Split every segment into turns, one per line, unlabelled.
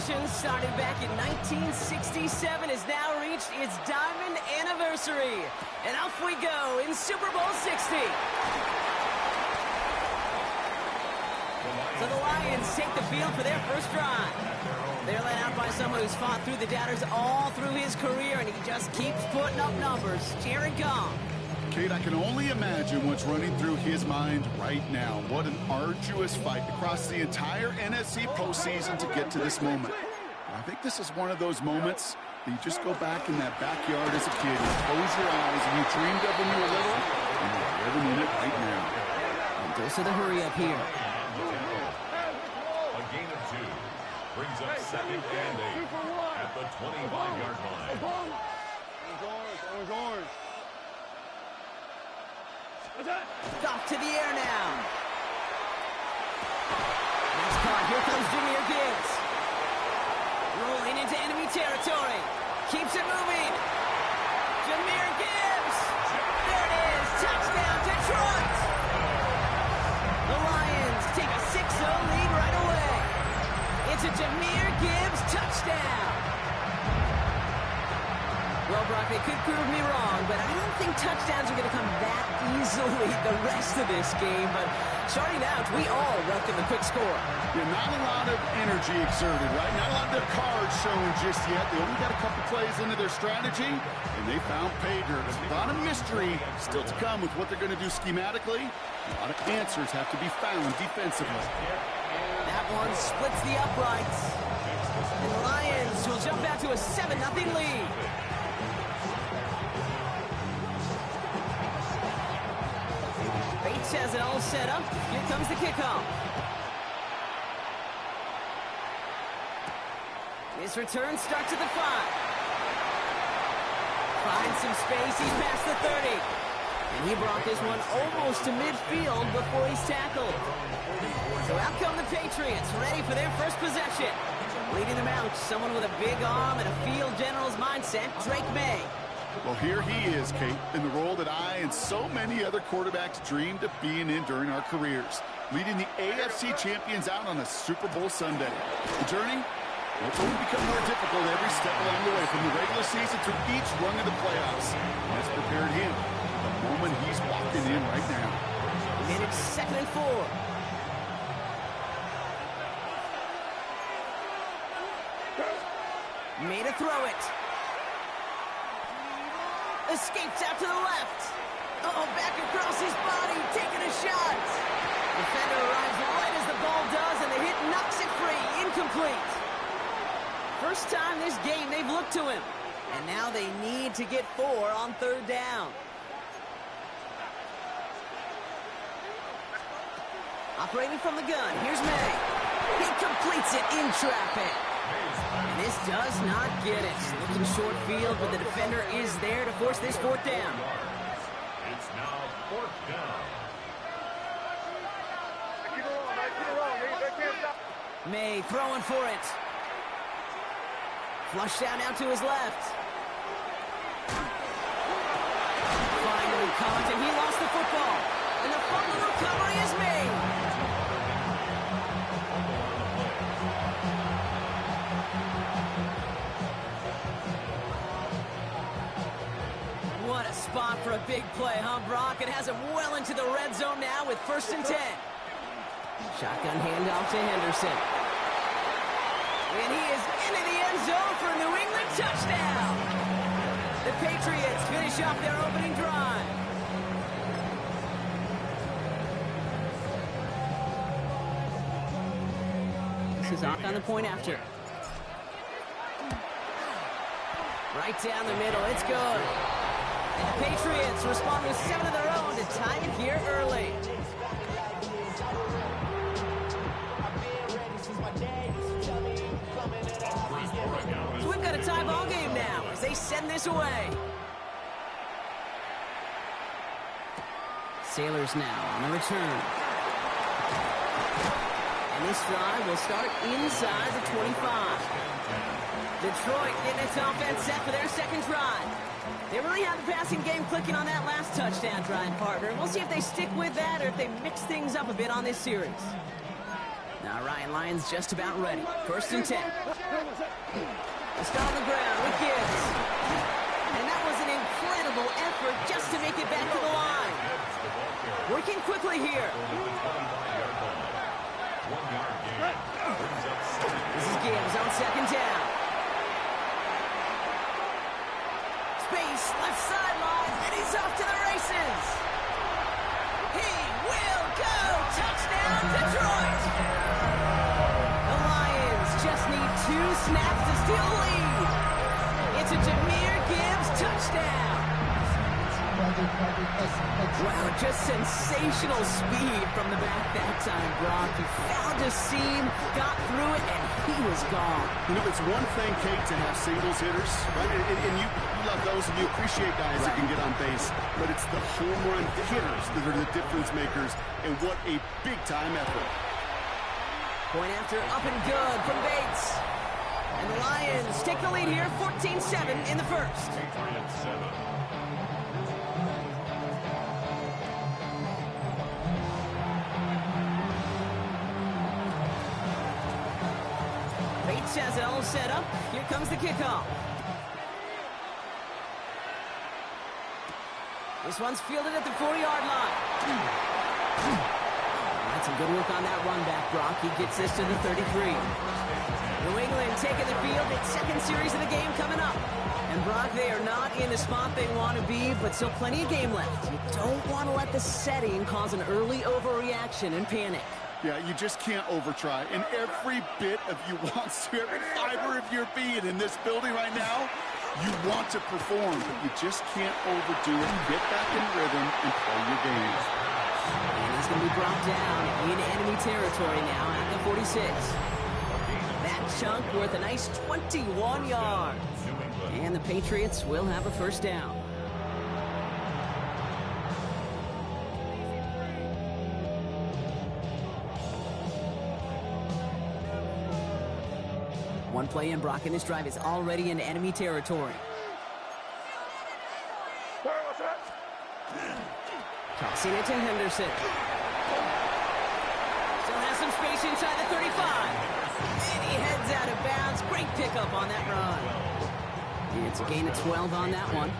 tradition starting back in 1967 has now reached its diamond anniversary. And off we go in Super Bowl 60. So the Lions take the field for their first drive. They're led out by someone who's fought through the doubters all through his career, and he just keeps putting up numbers. Jared Goff.
Kate, I can only imagine what's running through his mind right now. What an arduous fight across the entire NFC postseason to get to this moment. And I think this is one of those moments that you just go back in that backyard as a kid, you close your eyes, and you dreamed of when you were little, and you're living in it right now.
And goes to the hurry up here.
A gain of 2 brings up 2nd and 8 at the 25-yard line.
Orange.
Off to the air now. Nice caught. Here comes Jahmyr Gibbs. Rolling into enemy territory. Keeps it moving. Jahmyr Gibbs. There it is. Touchdown, Detroit. The Lions take a 6-0 lead right away. It's a Jahmyr Gibbs touchdown. Well, Brock, they could prove me wrong, but I don't think touchdowns are going to come that easily the rest of this game. But starting out, we all welcome the quick score.
Yeah, not a lot of energy exerted, right? Not a lot of their cards shown just yet. They only got a couple plays into their strategy, and they found pay dirt. A lot of mystery still to come with what they're going to do schematically. A lot of answers have to be found defensively.
That one splits the uprights. And the Lions will jump out to a 7-0 lead. Bates has it all set up. Here comes the kickoff. His return starts at the 5. Finds some space. He's past the 30. And he brought this one almost to midfield before he's tackled. So out come the Patriots, ready for their first possession. Leading them out, someone with a big arm and a field general's mindset, Drake May.
Well, here he is, Kate, in the role that I and so many other quarterbacks dreamed of being in during our careers, leading the AFC champions out on a Super Bowl Sunday. The journey will only become more difficult every step along the way, from the regular season to each run of the playoffs. And it's prepared him for the moment he's walking in right now.
And it's 2nd and 4. Made a throw it. Escapes out to the left. Oh, back across his body, taking a shot. Defender arrives right as the ball does, and the hit knocks it free. Incomplete. First time this game they've looked to him. And now they need to get 4 on 3rd down. Operating from the gun, here's May. He completes it in traffic. And this does not get it. Looking short field, but the defender is there to force this 4th down.
It's now 4th down.
May throwing for it. Flushed out now to his left. Finally caught, and he lost the football. And the fumble recovery is made. What a spot for a big play, huh, Brock? It has him well into the red zone now with 1st and 10. Shotgun handoff to Henderson. And he is into the end zone for a New England touchdown. The Patriots finish off their opening drive. This is on the point after. Right down the middle. It's good. And the Patriots respond with 7 of their own to tie it here early. So we've got a tie ball game now as they send this away. Sailors now on the return. And this drive will start inside the 25. Detroit getting its offense set for their 2nd drive. They really have the passing game clicking on that last touchdown drive, partner. We'll see if they stick with that or if they mix things up a bit on this series. Now Ryan Lyons just about ready. 1st and 10. It's on the ground with Gibbs. And that was an incredible effort just to make it back to the line. Working quickly here. This is Gibbs on 2nd down. Space, left sideline, and he's off to the races. He will go! Touchdown, Detroit! The Lions just need 2 snaps to steal the lead. It's a Jahmyr Gibbs touchdown. Wow, just sensational speed from the back that time, Brock. He found a seam, got through it, and he was gone.
You know, it's one thing, Kate, to have singles hitters, right? And you love those, and you appreciate guys that can get on base. But it's the home run hitters that are the difference makers, and what a big-time effort.
Point after, up and good from Bates. And the Lions take the lead here, 14-7 in the 1st.
Patriots 7.
Bates has it all set up. Here comes the kickoff. This one's fielded at the 40-yard line. That's some good work on that run back, Brock. He gets this to the 33. New England taking the field. Its 2nd series of the game coming up. And Brock, they are not in the spot they want to be, but still plenty of game left. You don't want to let the setting cause an early overreaction and panic.
Yeah, you just can't overtry. And every bit of you wants to, every fiber of your being in this building right now, you want to perform, but you just can't overdo it. Get back in rhythm and play your game.
And he's going to be brought down in enemy territory now at the 46. That chunk worth a nice 21 yards. And the Patriots will have a 1st down. One play in, Brock, and this drive is already in enemy territory. Tossing it to Henderson. Still has some space inside the 35. And he heads out of bounds. Great pickup on that run. And it's a gain of 12 on that one.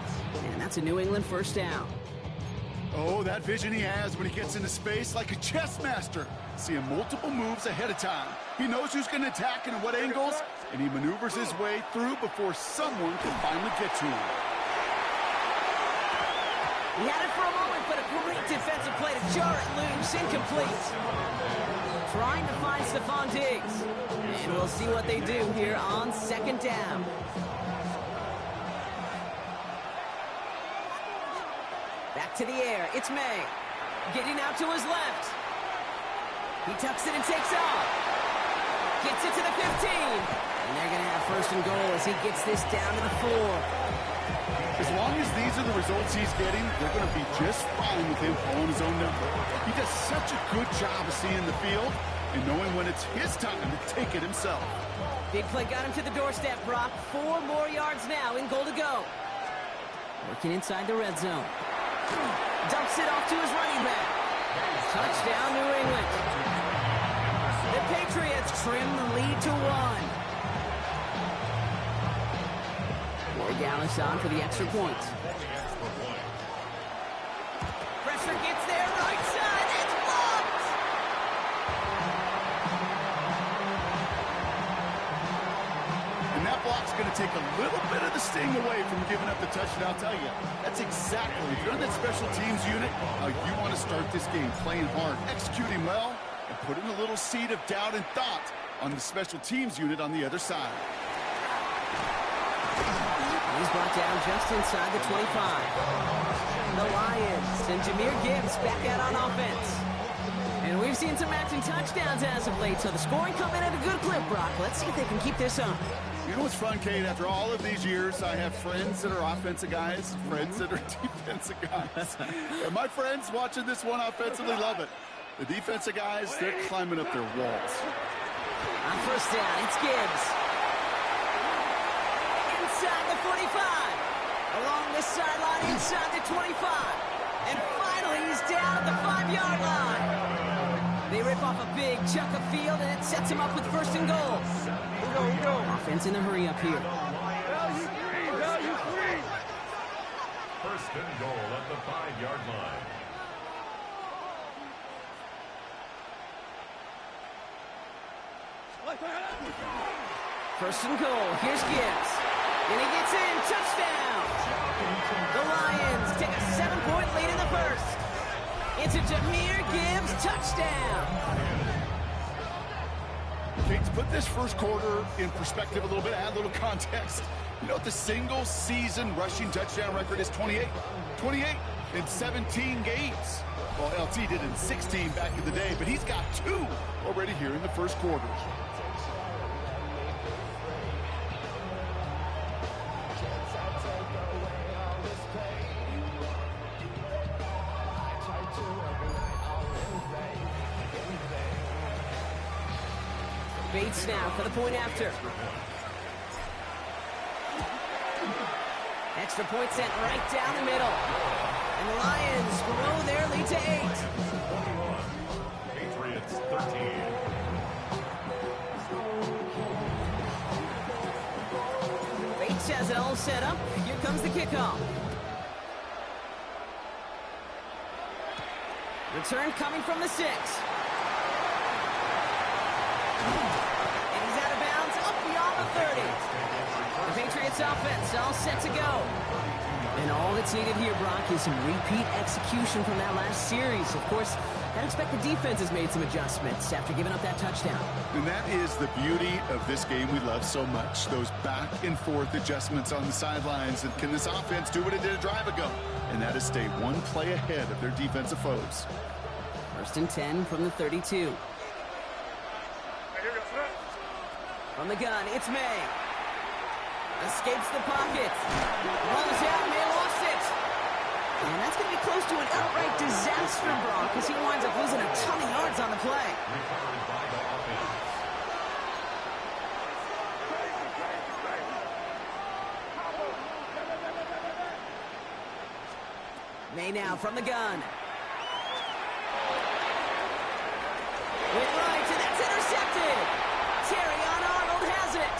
And that's a New England 1st down.
Oh, that vision he has when he gets into space like a chess master. Seeing multiple moves ahead of time. He knows who's going to attack and at what angles, and he maneuvers his way through before someone can finally get to him.
He had it for a moment, but a great defensive play to jar it loose. Incomplete. Trying to find Stephon Diggs. And we'll see what they do here on 2nd down. Back to the air. It's May. Getting out to his left. He tucks it and takes off. Gets it to the 15. And they're going to have 1st and goal as he gets this down to the 4.
As long as these are the results he's getting, they're going to be just fine with him pulling his own number. He does such a good job of seeing the field and knowing when it's his time to take it himself.
Big play got him to the doorstep, Brock. 4 more yards now in goal to go. Working inside the red zone. Dumps it off to his running back. Touchdown, New England. The Patriots trim the lead to 1. Dallas on for the extra point. Pressure gets there, right side, it's blocked!
And that block's going to take a little bit of the sting away from giving up the touchdown. I'll tell you, that's exactly, if you're in that special teams unit, how you want to start this game, playing hard, executing well, and putting a little seed of doubt and thought on the special teams unit on the other side.
He's brought down just inside the 25. The Lions and Jahmyr Gibbs back out on offense. And we've seen some matching touchdowns as of late, so the scoring coming at a good clip, Brock. Let's see if they can keep this up.
You know what's fun, Kate? After all of these years, I have friends that are offensive guys, friends that are defensive guys. And my friends watching this one offensively love it. The defensive guys, they're climbing up their walls.
On 1st down, it's Gibbs. Inside the 45. Along the sideline, inside the 25. And finally, he's down at the 5-yard line. They rip off a big chunk of field, and it sets them up with first and goal. Offense in a hurry up here.
Value free.
First and goal at the 5-yard line.
First and goal. Here's Gibbs. And he gets in. Touchdown. The Lions take a 7-point lead in the first. It's a Jahmyr Gibbs touchdown.
Okay, to put this first quarter in perspective a little bit, add a little context. You know what the single-season rushing touchdown record is? 28. 28 in 17 games. Well, LT did in 16 back in the day, but he's got 2 already here in the first quarter.
Bates now for the point after. Extra point sent right down the middle. And the Lions grow their lead to 8.
Patriots 13.
Bates has it all set up. Here comes the kickoff. Return coming from the 6. And he's out of bounds up beyond the 30. The Patriots offense all set to go. And all that's needed here, Brock, is some repeat execution from that last series. Of course, I'd expect the defense has made some adjustments after giving up that touchdown.
And that is the beauty of this game we love so much. Those back and forth adjustments on the sidelines. And can this offense do what it did a drive ago? And that is stay one play ahead of their defensive foes.
First and 10 from the 32. From the gun, it's May. Escapes the pocket. Rolls out, May lost it. And that's going to be close to an outright disaster, Brock, because he winds up losing a ton of yards on the play.
Recovered by the offense.
May now from the gun. With right, and that's intercepted. Terrion Arnold has it.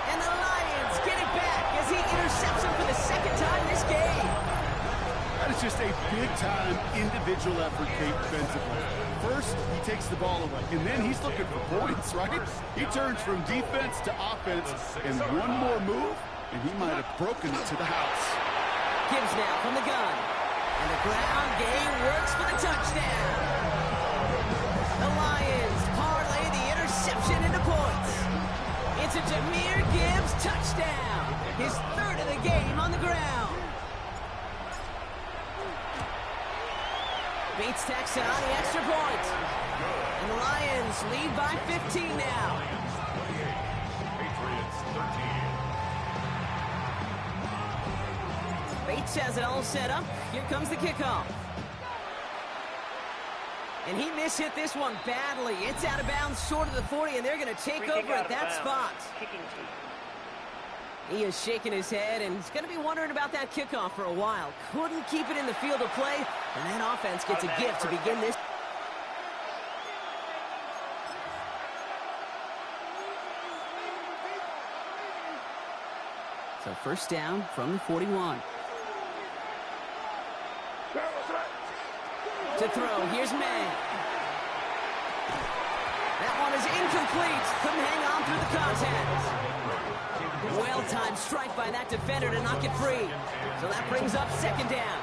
And the Lions get it back as he intercepts him for the second time this game.
That is just a big-time individual effort, Kate, defensively. First, he takes the ball away, and then he's looking for points, right? He turns from defense to offense, and one more move, and he might have broken it to the house.
Gibbs now from the gun. And the ground game works for the touchdown. The Lions parlay the interception into points. It's a Jahmyr Gibbs touchdown. His 3rd of the game on the ground. Bates tacks it on the extra point. And the Lions lead by 15 now.
Patriots 13.
Bates has it all set up. Here comes the kickoff. And he mishit this one badly. It's out of bounds short of the 40, and they're going to take over at that spot. He is shaking his head, and he's going to be wondering about that kickoff for a while. Couldn't keep it in the field of play, and that offense gets a gift to begin this. So first down from the 41. To throw, here's May. That one is incomplete. Couldn't hang on through the contact. Well-timed strike by that defender to knock it free. So that brings up second down.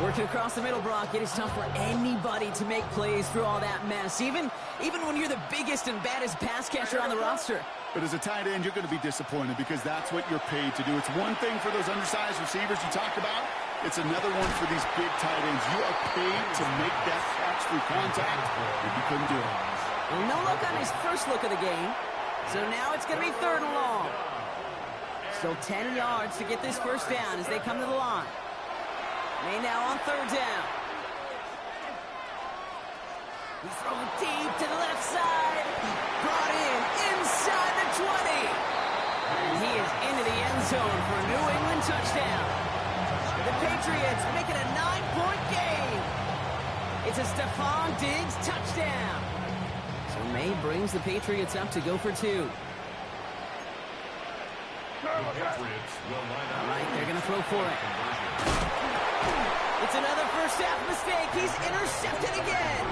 Working across the middle, Brock, it is tough for anybody to make plays through all that mess, even when you're the biggest and baddest pass catcher on the roster.
But as a tight end, you're going to be disappointed because that's what you're paid to do. It's one thing for those undersized receivers you talked about. It's another one for these big tight ends. You are paid to make that catch through contact, and you couldn't do it.
Well, no look on his first look of the game. So now it's going to be 3rd and long. Still 10 yards to get this first down as they come to the line. May now on 3rd down. He's throwing deep to the left side. Brought in inside the 20. And he is into the end zone for a New England touchdown. The Patriots make it a 9-point game. It's a Stephon Diggs touchdown. So May brings the Patriots up to go for 2. All right, they're going to throw for it. It's another first half mistake. He's intercepted again.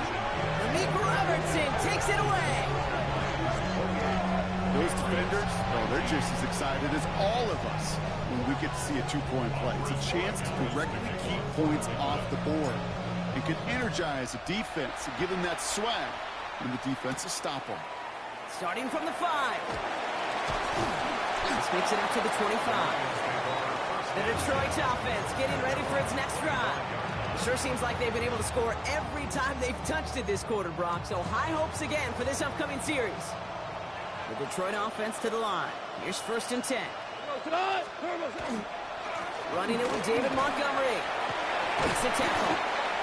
Malik Robertson takes it away.
Those defenders, oh, they're just as excited as all of us when we get to see a 2-point play. It's a chance to directly keep points off the board. It can energize a defense and give them that swag when the defenses stop them.
Starting from the 5. This makes it up to the 25. The Detroit offense getting ready for its next drive. It sure seems like they've been able to score every time they've touched it this quarter, Brock. So high hopes again for this upcoming series. The Detroit offense to the line. Here's 1st and 10. Running it with David Montgomery. Makes the tackle.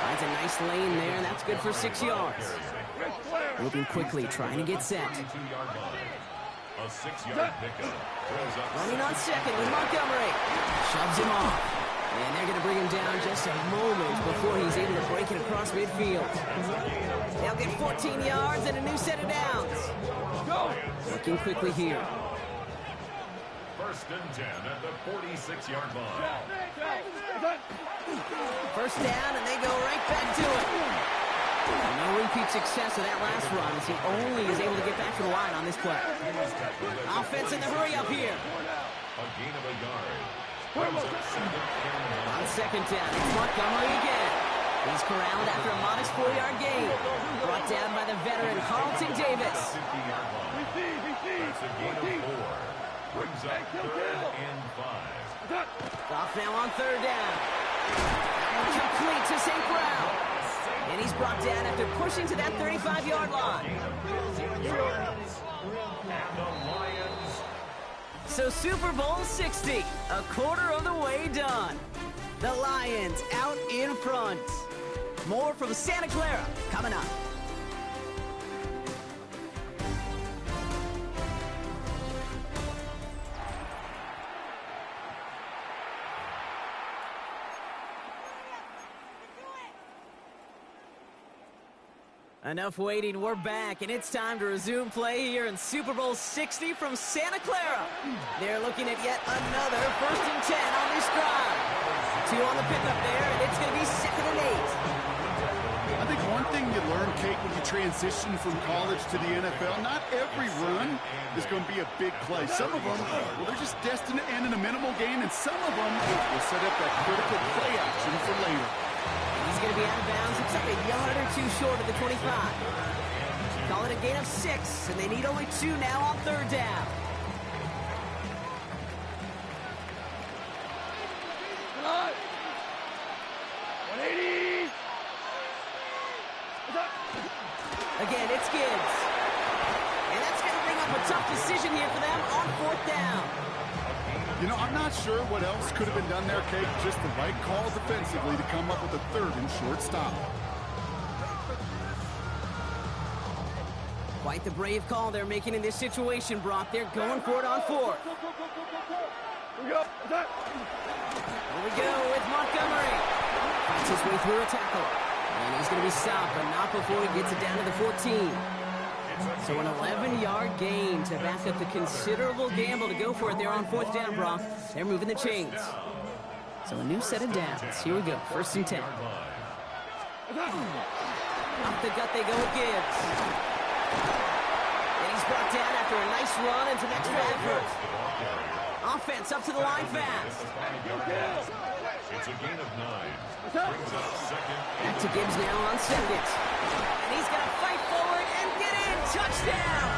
Finds a nice lane there, and that's good for 6 yards. Moving quickly, trying to get set.
A 6-yard pickup.
Running on 2nd with Montgomery. Shoves him off. And they're going to bring him down just a moment before he's able to break it across midfield. They'll get 14 yards and a new set of downs. Working quickly here.
1st and 10 at the 46-yard line.
1st down, and they go right back to it. No repeat success of that last run as he only is able to get back to the line on this play. Offense in the hurry up here.
A gain of a yard.
On 2nd down, it's Montgomery again. He's corralled after a modest 4-yard gain. Brought down by the veteran Carlton Davis.
50-yard line. That's a gain of 4. Brings up 3rd and 5.
Off now on 3rd down. And complete to St. Brown. And he's brought down after pushing to that 35-yard line. So Super Bowl 60, a quarter of the way done. The Lions out in front. More from Santa Clara coming up. Enough waiting, we're back, and it's time to resume play here in Super Bowl 60 from Santa Clara. They're looking at yet another 1st and 10 on this drive. 2 on the pickup there, and it's going to be 2nd and 8.
I think one thing you learn, Kate, when you transition from college to the NFL, not every run is going to be a big play. Some of them, well, they're just destined to end in a minimal gain, and some of them will set up that critical play action for later.
He's going to be out of bounds. It's up a yard or 2 short of the 25. Call it a gain of 6, and they need only 2 now on 3rd down. Again, it's Gibbs. And that's going to bring up a tough decision here for them on 4th down.
You know, I'm not sure what else could have been done there, Kate. Just the right call defensively to come up with a 3rd and short stop.
Quite the brave call they're making in this situation, Brock. They're going for it on 4th. Here we go with Montgomery. Fights his way through a tackle. And he's going to be stopped, but not before he gets it down to the 14. So an 11-yard gain to back up the considerable gamble to go for it there on 4th down, Brock. They're moving the chains. So a new set of downs. Here we go, 1st and 10. Off the gut they go with Gibbs. And he's brought down after a nice run into that effort. Offense up to the line fast.
It's a gain of 9. Brings up 2nd.
Back to Gibbs now on 2nd. And he's got to fight forward and get in. Touchdown!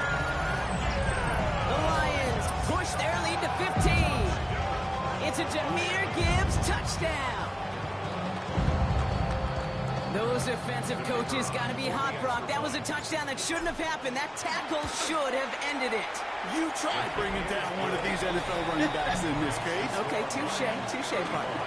The Lions push their lead to 15. It's a Jahmyr Gibbs touchdown. Those defensive coaches got to be hot, Brock. That was a touchdown that shouldn't have happened. That tackle should have ended it.
You tried bringing down one of these NFL running backs in this case.
Okay, touche, partner.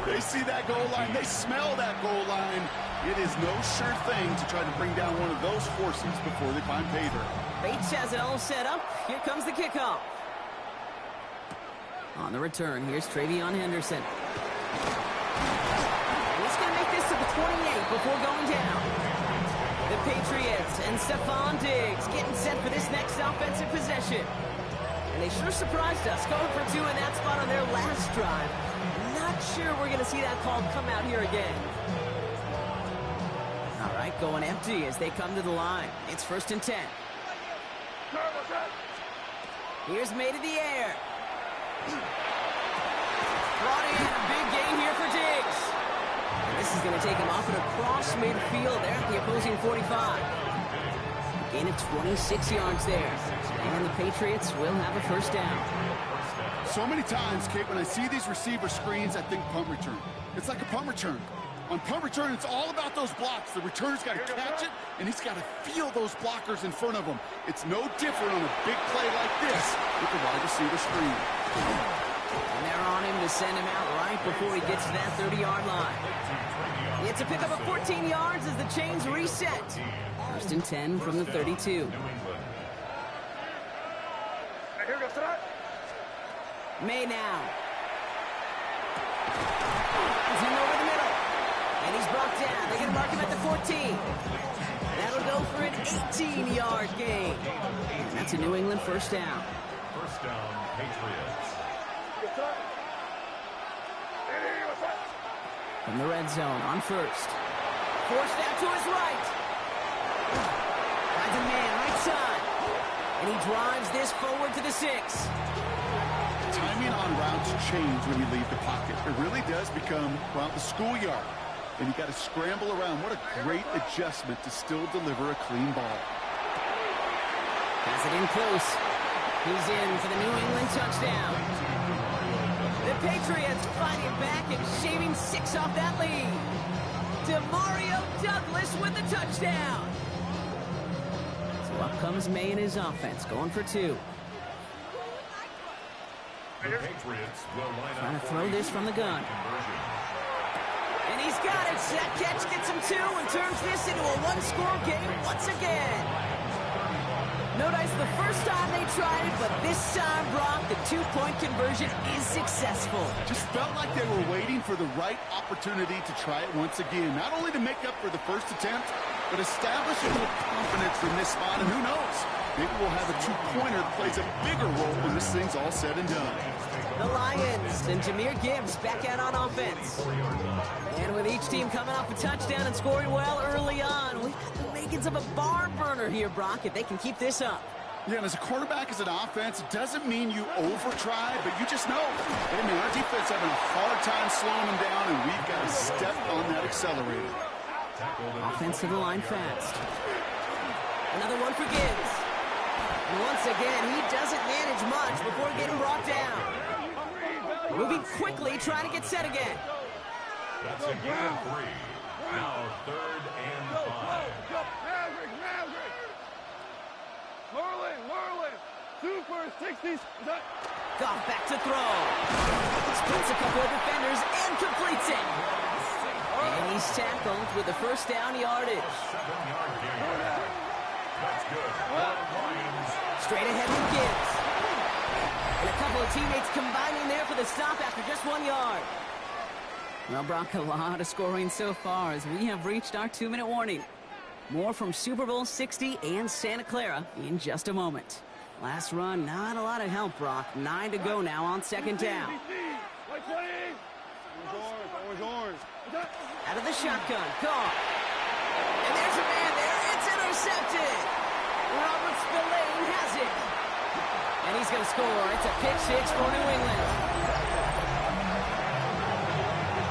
They see that goal line. They smell that goal line. It is no sure thing to try to bring down one of those horses before they find pay dirt.
Bates has it all set up. Here comes the kickoff. On the return, here's Travion Henderson. And he's going to make this a 28 before going down. The Patriots and Stephon Diggs getting set for this next offensive possession. And they sure surprised us, going for 2 in that spot on their last drive. Not sure we're going to see that call come out here again. All right, going empty as they come to the line. It's 1st and 10. Here's made in the air. Brought in, a big gain here for Diggs. And this is going to take him off and across midfield there at the opposing 45. Gain of 26 yards there. And the Patriots will have a 1st down.
So many times, Kate, when I see these receiver screens, I think punt return. It's like a punt return. On punt return, it's all about those blocks. The returner's got to catch it, and he's got to feel those blockers in front of him. It's no different on a big play like this with the wide receiver screen.
And they're on him to send him out right before he gets to that 30-yard line. It's a pickup of 14 yards as the chains reset. 1st and 10 from the 32. May now. He's in over the middle. And he's brought down. They're going to mark him at the 14. That'll go for an 18-yard gain. And that's a New England 1st down.
1st down, Patriots.
From the red zone on 1st. Forced out to his right. Finds a man right side. And he drives this forward to the 6.
Timing on routes change when you leave the pocket. It really does become, well, the schoolyard. And you got to scramble around. What a great adjustment to still deliver a clean ball.
Pass it in close. He's in for the New England touchdown. The Patriots fighting back and shaving 6 off that lead. Demario Douglas with the touchdown. So up comes May and his offense, going for 2.
The Patriots will line up
Trying to throw this from the gun. And he's got it. That catch gets him 2 and turns this into a 1-score game once again. No dice the first time they tried it, but this time, Brock, the 2-point conversion is successful.
Just felt like they were waiting for the right opportunity to try it once again. Not only to make up for the first attempt, but establish a little confidence from this spot. And who knows? Maybe we'll have a 2-pointer that plays a bigger role when this thing's all said and done.
The Lions and Jahmyr Gibbs back out on offense. And with each team coming off a touchdown and scoring well early on, we've got the makings of a barn burner here, Brock, if they can keep this up.
Yeah, and as a quarterback, as an offense, it doesn't mean you over-try, but you just know. I mean, our defense having a hard time slowing them down, and we've got to step on that accelerator.
Offense to the line fast. Another one for Gibbs. And once again, he doesn't manage much before getting brought down. Moving quickly, trying to get set again.
That's a gain of 3. Now 3rd and 5.
Merlin. Super 60s.
Goff back to throw. Splits a couple of defenders and completes it. And he's tackled with the 1st down yardage.
7-yard gain. That's good. Lions.
Straight ahead with Gibbs. And a couple of teammates combining there for the stop after just 1 yard. Well, Brock, a lot of scoring so far as we have reached our 2-minute warning. More from Super Bowl 60 and Santa Clara in just a moment. Last run, not a lot of help, Brock. 9 to go now on 2nd down. Out of the shotgun, caught. And there's a man there. It's intercepted. Robert Spillane has it. And he's going to score. It's a pick 6 for New England.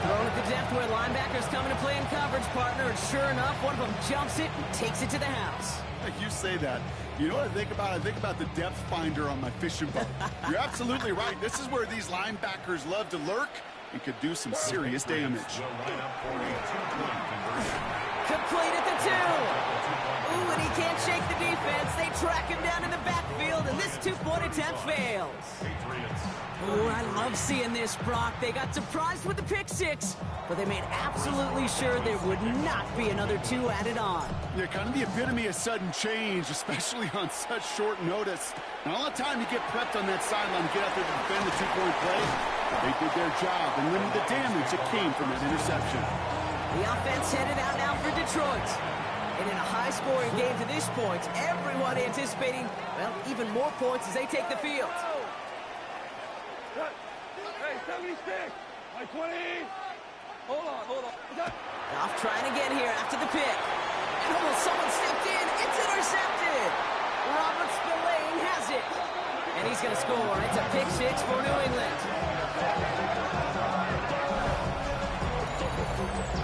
Thrown at the depth where linebackers coming to play in coverage, partner. And sure enough, one of them jumps it and takes it to the house.
You say that. You know what I think about? I think about the depth finder on my fishing boat. You're absolutely right. This is where these linebackers love to lurk and could do some serious damage.
Complete at the 2. Ooh, and he can't shake the defense. They track him down in the backfield, and this 2-point attempt fails. Ooh, I love seeing this, Brock. They got surprised with the pick 6, but they made absolutely sure there would not be another 2 added on.
Yeah, kind of the epitome of sudden change, especially on such short notice. And all the time you get prepped on that sideline to get out there to defend the 2-point play, they did their job and limited the damage that came from that interception.
The offense headed out now for Detroit. And in a high-scoring game to this point, everyone anticipating, well, even more points as they take the field.
Hey, 76! My 20! Hold on.
Goff trying again here after the pick. And almost someone stepped in. It's intercepted. Robert Spillane has it. And he's going to score. It's a pick six for New England.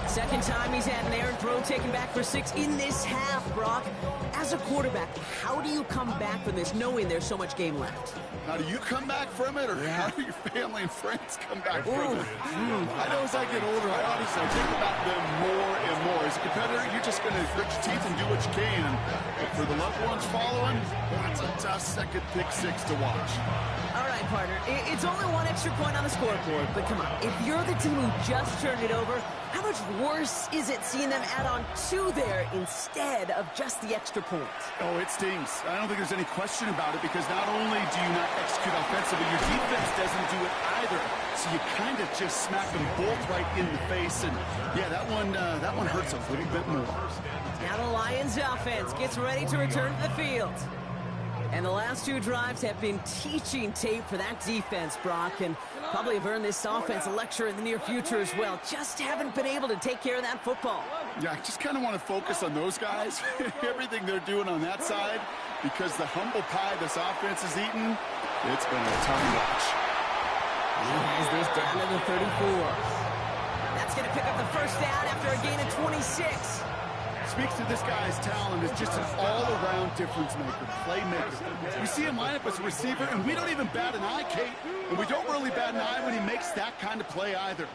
Second time he's had an errant throw taken back for 6 in this half, Brock. As a quarterback, how do you come back from this knowing there's so much game left?
How do you come back from it, or how do your family and friends come back from it? I know as I get older, I honestly think about them more and more. As a competitor, you're just going to grit your teeth and do what you can. But for the loved ones following, that's a tough second pick six to watch.
All right, partner, it's only one extra point on the scoreboard, but come on, if you're the team who just turned it over, how much worse is it seeing them add on 2 there instead of just the extra point?
Oh, it stings. I don't think there's any question about it, because not only do you not execute offensively, your defense doesn't do it either. So you kind of just smack them both right in the face, and yeah, that one hurts a little bit more.
Now the Lions offense gets ready to return to the field. And the last 2 drives have been teaching tape for that defense, Brock, and probably have earned this offense a lecture in the near future as well. Just haven't been able to take care of that football.
Yeah, I just kind of want to focus on those guys, everything they're doing on that side, because the humble pie this offense is eating, it's been a ton to watch.
He has this down to the 34. That's going to pick up the first down after a gain of 26.
Speaks to this guy's talent as just an all-around difference maker, playmaker. We see him line up as a receiver, and we don't even bat an eye, Kate. And we don't really bat an eye when he makes that kind of play either.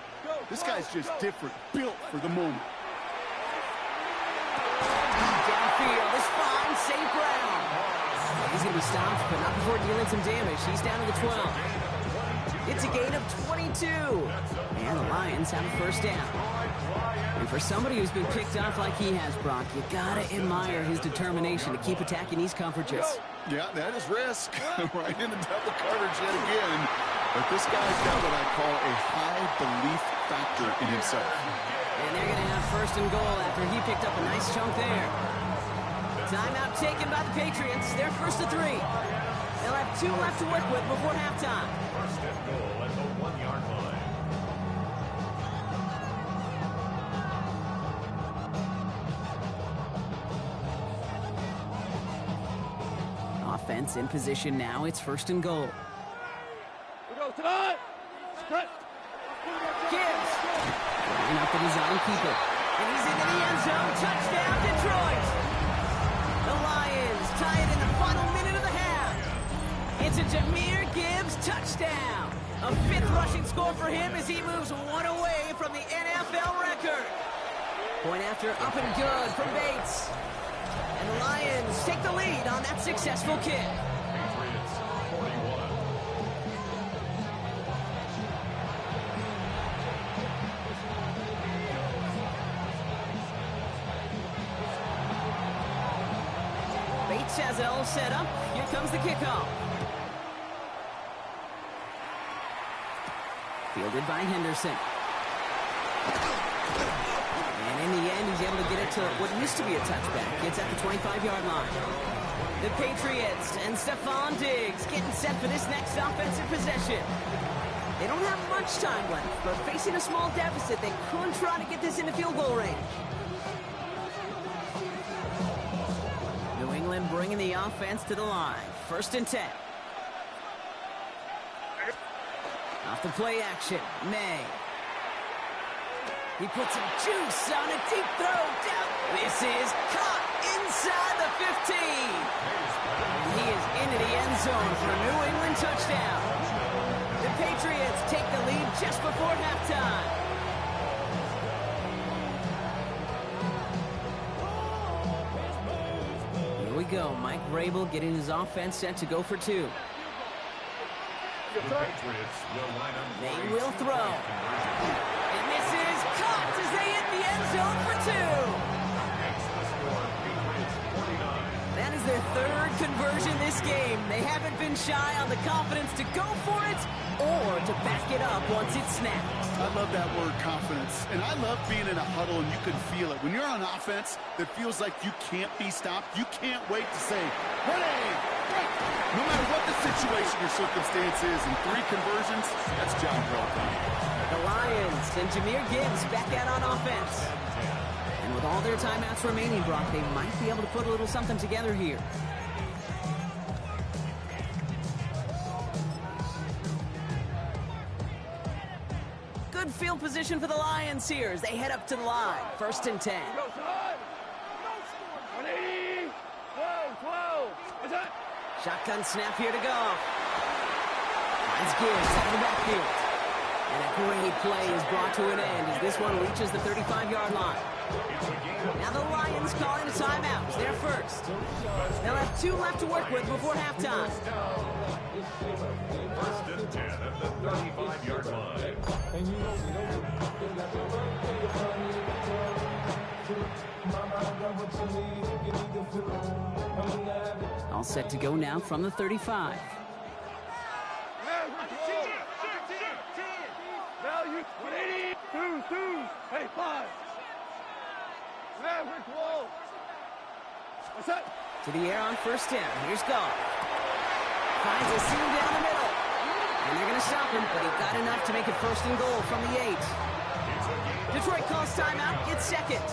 This guy's just different, built for the moment.
Downfield, this fine, St. Brown. He's going to be stopped, but not before dealing some damage. He's down to the 12. It's a gain of 22. And the Lions have a first down. And for somebody who's been picked off like he has, Brock, you gotta admire his determination to keep attacking these coverages.
Yeah, that is risk. Right into double coverage yet again. But this guy's got what I call a high belief factor in himself.
And they're gonna have first and goal after he picked up a nice chunk there. Timeout taken by the Patriots. They're first to 3. They'll have 2 left to work with before halftime.
First and goal at the 1-yard line.
Offense in position now. It's first and goal.
We go tonight. Cut.
Gibbs. Line up the design keeper. And he's into the end zone. Touchdown, Detroit. The Lions tie it in the final minute of the half. It's a Jahmyr Gibbs touchdown. A 5th rushing score for him as he moves 1 away from the NFL record. Point after up and good from Bates. And the Lions take the lead on that successful kick.
Patriots 41.
Bates has it all set up. Here comes the kickoff. Fielded by Henderson. And in the end, he's able to get it to what used to be a touchback. It's at the 25-yard line. The Patriots and Stephon Diggs getting set for this next offensive possession. They don't have much time left, but facing a small deficit, they could try to get this into field goal range. New England bringing the offense to the line. First and 10. Off the play action, May. He puts some juice on a deep throw down. This is caught inside the 15. He is into the end zone for a New England touchdown. The Patriots take the lead just before halftime. Here we go. Mike Vrabel getting his offense set to go for 2.
The Patriots will line up.
They will throw. And this is caught as they hit the end zone for 2.
Makes the score Patriots 49.
That is their third conversion this game. They haven't been shy on the confidence to go for it or to back it up once it's snapped.
I love that word, confidence. And I love being in a huddle and you can feel it. When you're on offense, that feels like you can't be stopped. You can't wait to say, ready, break. No matter what the situation or circumstance is, in 3 conversions, that's job well done.
The Lions and Jahmyr Gibbs back out on offense. And with all their timeouts remaining, Brock, they might be able to put a little something together here. Good field position for the Lions here as they head up to the line. 1st and 10.
Go, son. 180. 12. What's that?
Shotgun snap here to go. Finds Gibbs out of the backfield. And a great play is brought to an end as this one reaches the 35-yard line. Now the Lions calling a timeout. They're first. They'll have 2 left to work with before halftime.
1st and 10 at the 35-yard line.
All set to go now from the 35.
Value 180. 2. Hey, 5. Maverick 12. What's that?
To the air on 1st down. Here's Goff. Finds a seam down the middle. And they're going to stop him, but he got enough to make it 1st and goal from the 8. Detroit calls timeout. It's 2nd.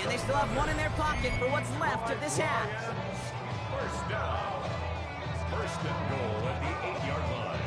And they still have 1 in their pocket for what's left of this half.
1st down. 1st and goal at the 8-yard line.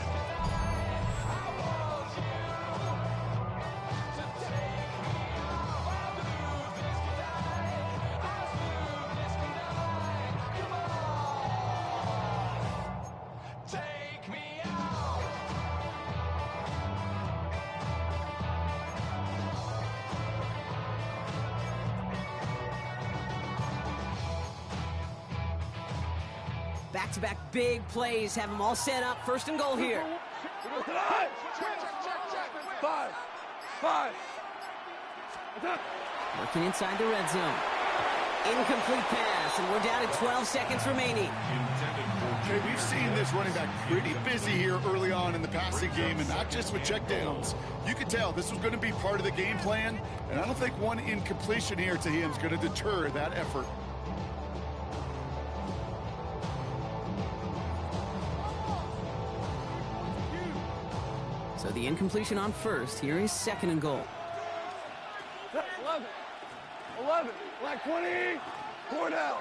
Back-to-back big plays have them all set up. 1st and goal here.
5. What's that?
Working inside the red zone. Incomplete pass, and we're down to 12 seconds remaining.
Okay, we've seen this running back pretty busy here early on in the passing game, and not just with checkdowns. You could tell this was going to be part of the game plan, and I don't think one incompletion here to him is going to deter that effort.
So the incompletion on 1st. Here is 2nd and goal.
11. Black 20. 4 down.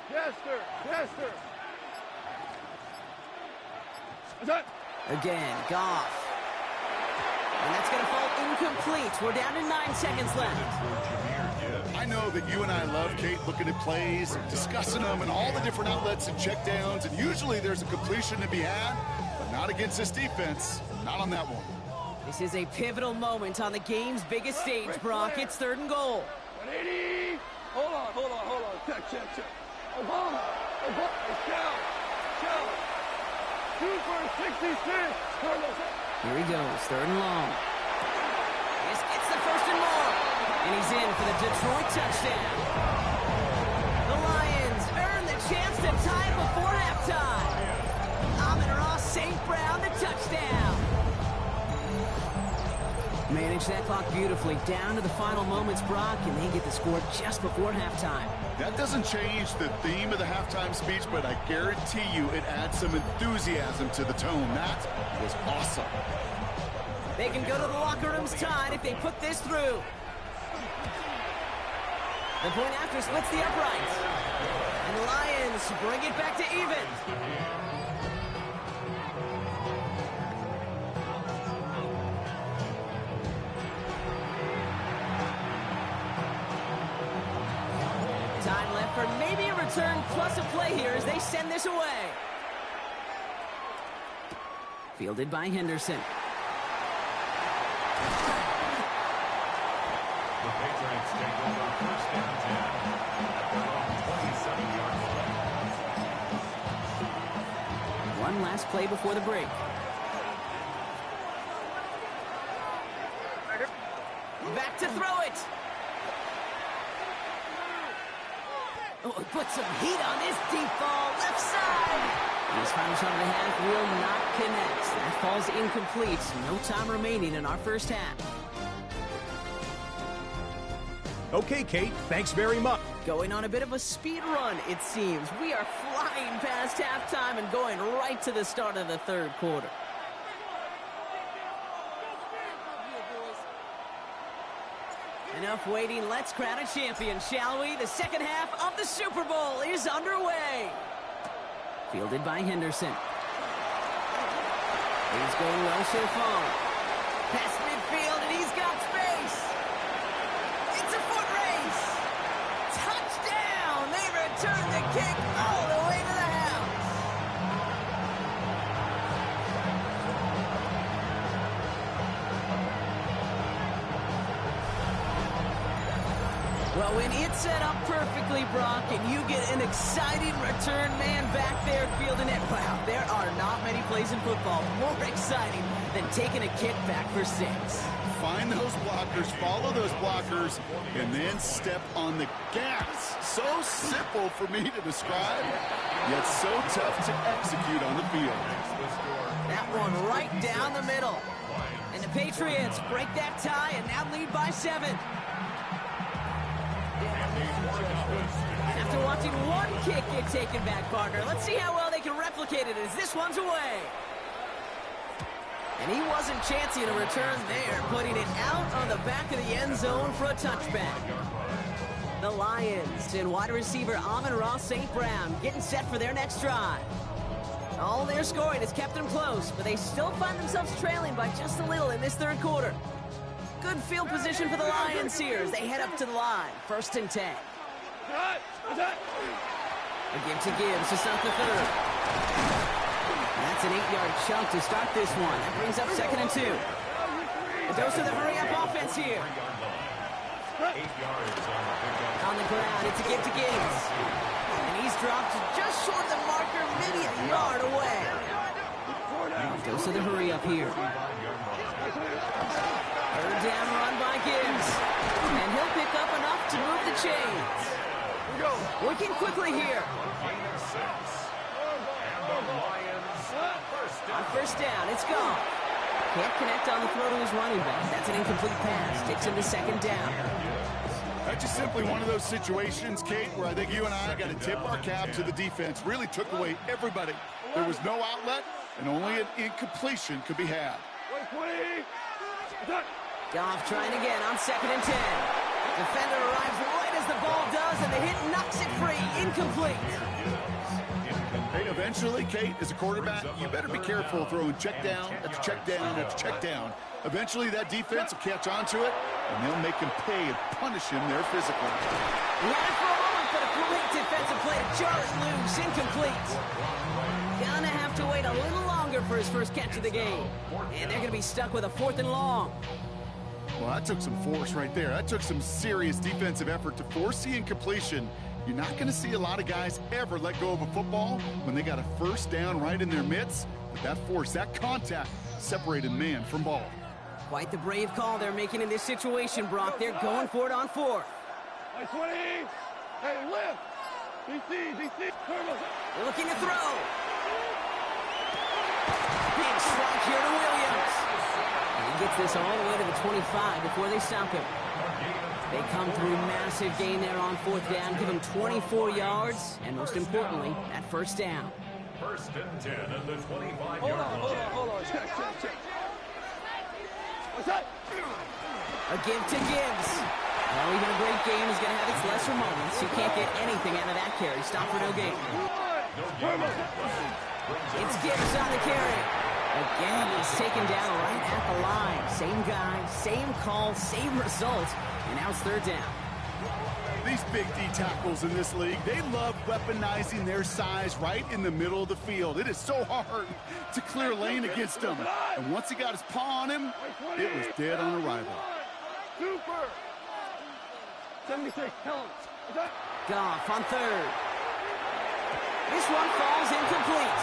Jester. What's that?
Again, Goff. And that's going to fall incomplete. We're down to 9 seconds left.
I know that you and I love, Kate, looking at plays, discussing them, and all the different outlets and checkdowns, and usually there's a completion to be had, but not against this defense. Not on that one.
This is a pivotal moment on the game's biggest stage, Brock. It's 3rd and goal.
180. Hold on. Check. Obama. Shell. 2 for 66.
Here he goes, 3rd and long. This gets the 1st and more. And he's in for the Detroit touchdown. The Lions earn the chance to tie it before halftime. Amon-Ra St. Brown, the touchdown. Manage that clock beautifully down to the final moments, Brock, and they get the score just before halftime.
That doesn't change the theme of the halftime speech, but I guarantee you it adds some enthusiasm to the tone. That was awesome.
They can go to the locker rooms tied if they put this through. The point after splits the uprights. And the Lions bring it back to even. Time left for maybe a return plus a play here as they send this away. Fielded by Henderson.
The Patriots take over 1st and 10 at their own 27-yard line.
One last play before the break. Back to throw it. Oh, put some heat on this deep ball, left side. And his final shot of the half will not connect. That fall's incomplete. No time remaining in our first half.
Okay, Kate, thanks very much.
Going on a bit of a speed run, it seems. We are flying past halftime and going right to the start of the third quarter. Enough waiting. Let's crown a champion, shall we? The second half of the Super Bowl is underway. Fielded by Henderson. He's going well so far. Past midfield, and he's got space. It's a foot race. Touchdown! They return the kick all the way to the house. Well, when it's set up perfectly, Brock, and you get an exciting return man back there fielding it, wow, there are not many plays in football more exciting than taking a kick back for 6.
Find those blockers, follow those blockers, and then step on the gas. So simple for me to describe, yet so tough to execute on the field.
That one right down the middle. And the Patriots break that tie and now lead by 7. After watching one kick get taken back, partner, let's see how well they can replicate it as this one's away. And he wasn't chancing a return there, putting it out on the back of the end zone for a touchback. The Lions and wide receiver Amon-Ra St. Brown getting set for their next drive. All their scoring has kept them close, but they still find themselves trailing by just a little in this third quarter. Good field position for the Lions here as they head up to the line. 1st and 10. A give to Gibbs to start the third. That's an 8-yard chunk to start this one. That brings up 2nd and 2. A dose of the hurry-up offense here. On the ground, it's a give to Gibbs. And he's dropped just short of the marker, maybe a yard away. A dose of the hurry-up here. Third down run by Gibbs. And he'll pick up enough to move the chains. Working quickly here. On 1st down, it's gone. Can't connect on the throw to his running back. That's an incomplete pass. Takes him to 2nd down.
That's just simply one of those situations, Kate, where I think you and I got to tip our cap to the defense. Really took away everybody. There was no outlet, and only an incompletion could be had.
Goff trying again on 2nd and 10. Defender arrives right as the ball does, and the hit knocks it free. Incomplete.
Hey, eventually, Kate, as a quarterback, you better be careful throwing check down after check down after check down. Eventually, that defense will catch on to it, and they'll make him pay and punish him there physically.
He had it for a moment, but a great defensive play to jar it loose. Incomplete. Gonna have to wait a little longer for his first catch of the game. And they're gonna be stuck with a 4th and long.
Well, that took some force right there. That took some serious defensive effort to force the incompletion. You're not going to see a lot of guys ever let go of a football when they got a 1st down right in their midst. But that force, that contact, separated man from ball.
Quite the brave call they're making in this situation, Brock. They're going for it on 4th.
Hey, left. DC.
They're looking to throw. Big strike here to Williams. And he gets this all the way to the 25 before they stop him. They come through massive gain there on 4th down, give him 24 yards, and most importantly, that 1st down.
1st and 10 at the 25-yard line.
Hold on. Check. What's that?
A give to Gibbs. Well, even a great game is going to have its lesser moments. You can't get anything out of that carry. Stop for no gain. It's Gibbs on the carry. Again, he's taken down right at the line. Same guy, same call, same result. And now it's 3rd down.
These big D tackles in this league, they love weaponizing their size right in the middle of the field. It is so hard to clear lane against them. And once he got his paw on him, it was dead on arrival.
Super. 76, tell him.
Goff on 3rd. This one falls incomplete.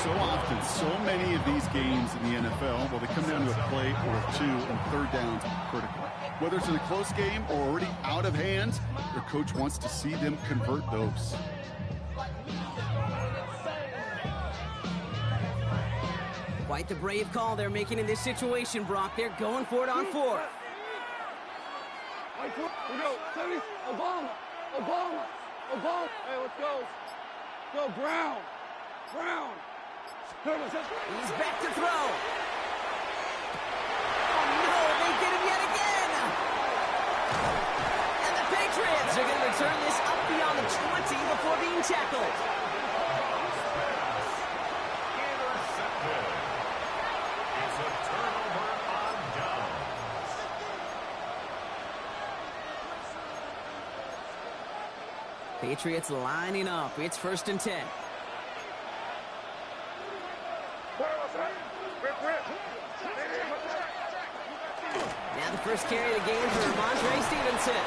So often, so many of these games in the NFL, well, they come down to a play or 2, and 3rd downs are critical. Whether it's in a close game or already out of hand, their coach wants to see them convert those.
Quite the brave call they're making in this situation, Brock. They're going for it on fourth.
We go. Tony, Obama. Hey, let's go. Go, Brown.
He's back to throw. Oh, no, they get him yet again. And the Patriots are going to return this up beyond the 20 before being tackled.
Intercepted. It's a turnover on downs.
Patriots lining up. It's 1st and 10. Now the first carry of the game for Ramondre Stevenson.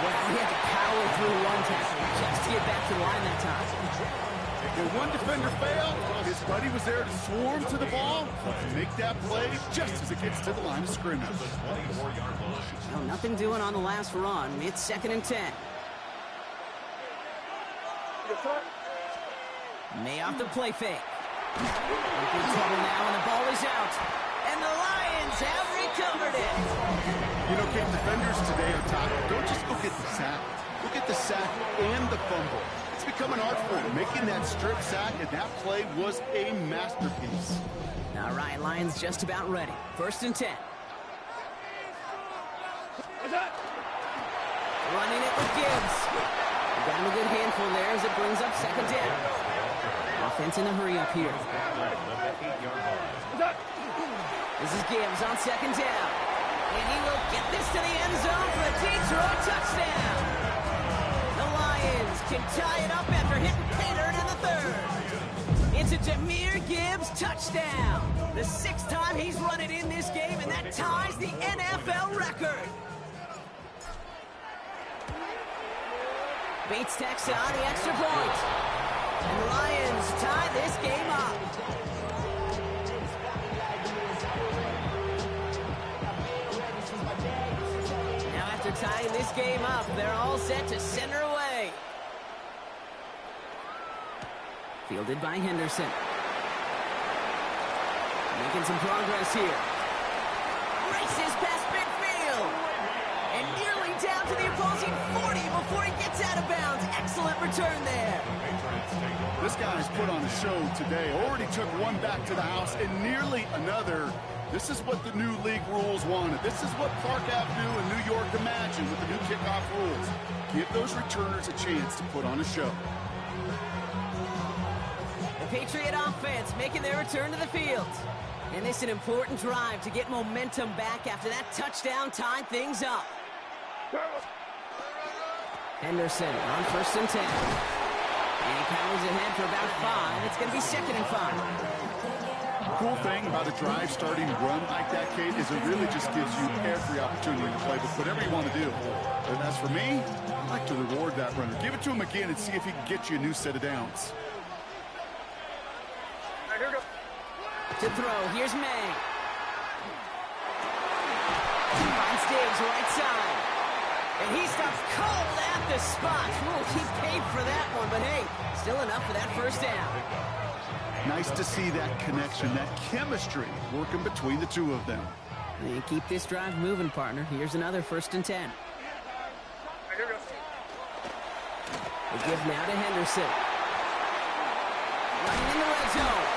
Well, he had to power through one tackle just to get back to the line that time.
When one defender failed, his buddy was there to swarm to the ball and make that play just as it gets to the line of scrimmage.
Well, nothing doing on the last run. It's 2nd and 10. May off the play fake. In big trouble now, and the ball is out. And the Lions have recovered it.
You know, Kate, defenders today are taught, don't just go get the sack. Go get the sack and the fumble. It's become an art form, making that strip sack, and that play was a masterpiece.
All right, Lions just about ready. 1st and 10. Running it with Gibbs. Got him a good handful there as it brings up 2nd down. Offense in a hurry up here. This is Gibbs on 2nd down. And he will get this to the end zone for a Detroit touchdown. The Lions can tie it up after hitting Pater in the 3rd. It's a Jahmyr Gibbs touchdown. The 6th time he's run it in this game, and that ties the NFL record. Bates tacks on the extra point. And the Lions tie this game up. Now after tying this game up, they're all set to send her away. Fielded by Henderson. Making some progress here. Races past midfield. And nearly down to the opposing 40 before he gets out of bounds. Excellent return there.
This guy's put on a show today. Already took one back to the house and nearly another. This is what the new league rules wanted. This is what Park Avenue in New York imagined with the new kickoff rules. Give those returners a chance to put on a show.
The Patriot offense making their return to the field. And this is an important drive to get momentum back after that touchdown tied things up. Henderson on 1st and 10. And he powers ahead for about 5. It's going to be 2nd and 5.
Cool thing about a drive starting run like that, Kate, is it really just gives you every opportunity to play with whatever you want to do. And as for me, I like to reward that runner. Give it to him again and see if he can get you a new set of downs.
To throw, here's May. Finds Diggs right side. And he stops cold at the spot. Ooh, he paid for that one, but hey, still enough for that 1st down.
Nice to see that connection, that chemistry working between the two of them.
And keep this drive moving, partner. Here's another 1st and 10. They give now to Henderson. Running in the red zone.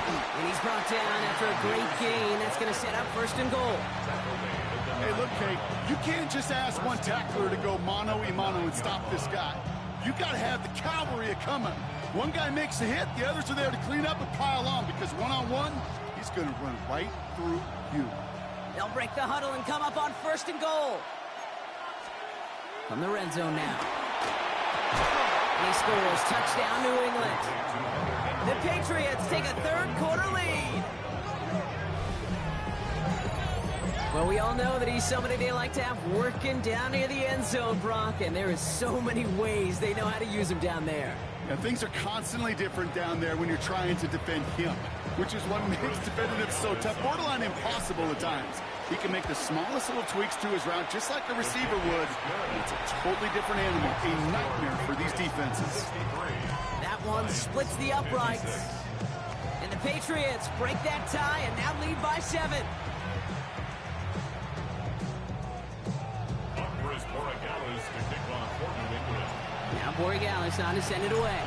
And he's brought down after a great gain. That's going to set up 1st and goal.
Hey, look, Kate, you can't just ask one tackler to go mano-a-mano and stop this guy. You got to have the cavalry coming. One guy makes a hit, the others are there to clean up and pile on, because one-on-one, he's going to run right through you.
They'll break the huddle and come up on 1st and goal. From the red zone now. And he scores. Touchdown, New England. The Patriots take a 3rd quarter lead. Well, we all know that he's somebody they like to have working down near the end zone, Brock, and there is so many ways they know how to use him down there.
Now, things are constantly different down there when you're trying to defend him, which is what makes defending him so tough, borderline impossible at times. He can make the smallest little tweaks to his route just like the receiver would. It's a totally different animal, a nightmare for these defenses.
That one splits the uprights. And the Patriots break that tie and now lead by 7. Now Borregales on to send it away.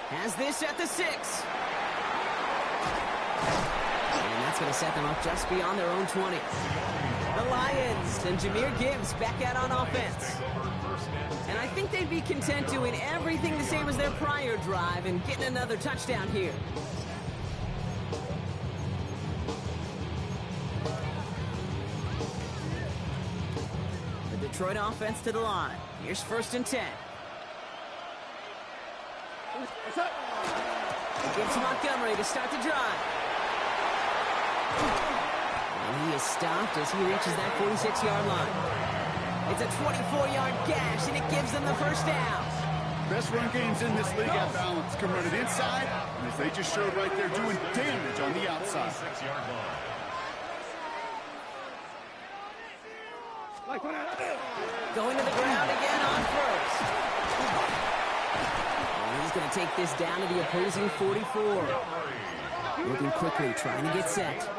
Has this at the 6. And that's going to set them up just beyond their own 20. The Lions and Jahmyr Gibbs back out on offense. And I think they'd be content doing everything the same as their prior drive and getting another touchdown here. The Detroit offense to the line. Here's 1st and 10. Gives Montgomery to start the drive. And he is stopped as he reaches that 46-yard line. It's a 24-yard gash, and it gives them the 1st down.
Best run games in this league at balance can run it inside, and as they just showed right there, doing damage on the outside.
Going to the ground again on 1st. And he's going to take this down to the opposing 44. Moving quickly, trying to get set.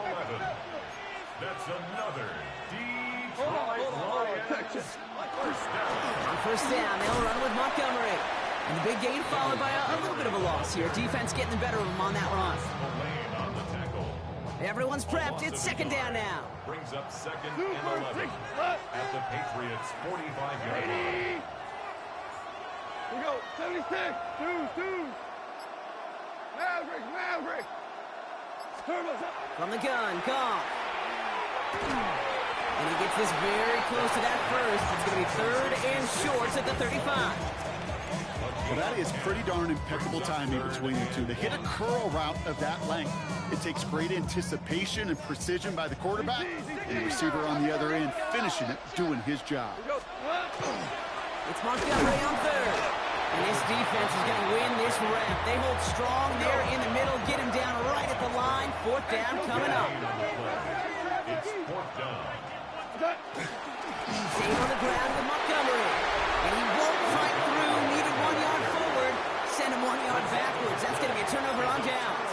That's another Detroit
On 1st down, they'll run with Montgomery. And the big gain followed by a little bit of a loss here. Defense getting the better of them on that run. Everyone's prepped. It's 2nd down now.
Brings up 2nd and 11 at the Patriots' 45-yard line.
We go, 76, two. Maverick.
From the gun, Goff. And he gets this very close to that 1st. It's going to be 3rd and shorts at the 35.
Well, that is pretty darn impeccable timing between the two. To hit a curl route of that length, it takes great anticipation and precision by the quarterback, and the receiver on the other end finishing it, doing his job.
It's Montgomery on 3rd. And this defense is going to win this rep. They hold strong there in the middle, get him down right at the line. 4th down coming up.
It's 4th down.
Staying on the ground with Montgomery. And he won't fight through. Needed 1 yard forward. Send him 1 yard backwards. That's going to be a turnover on downs.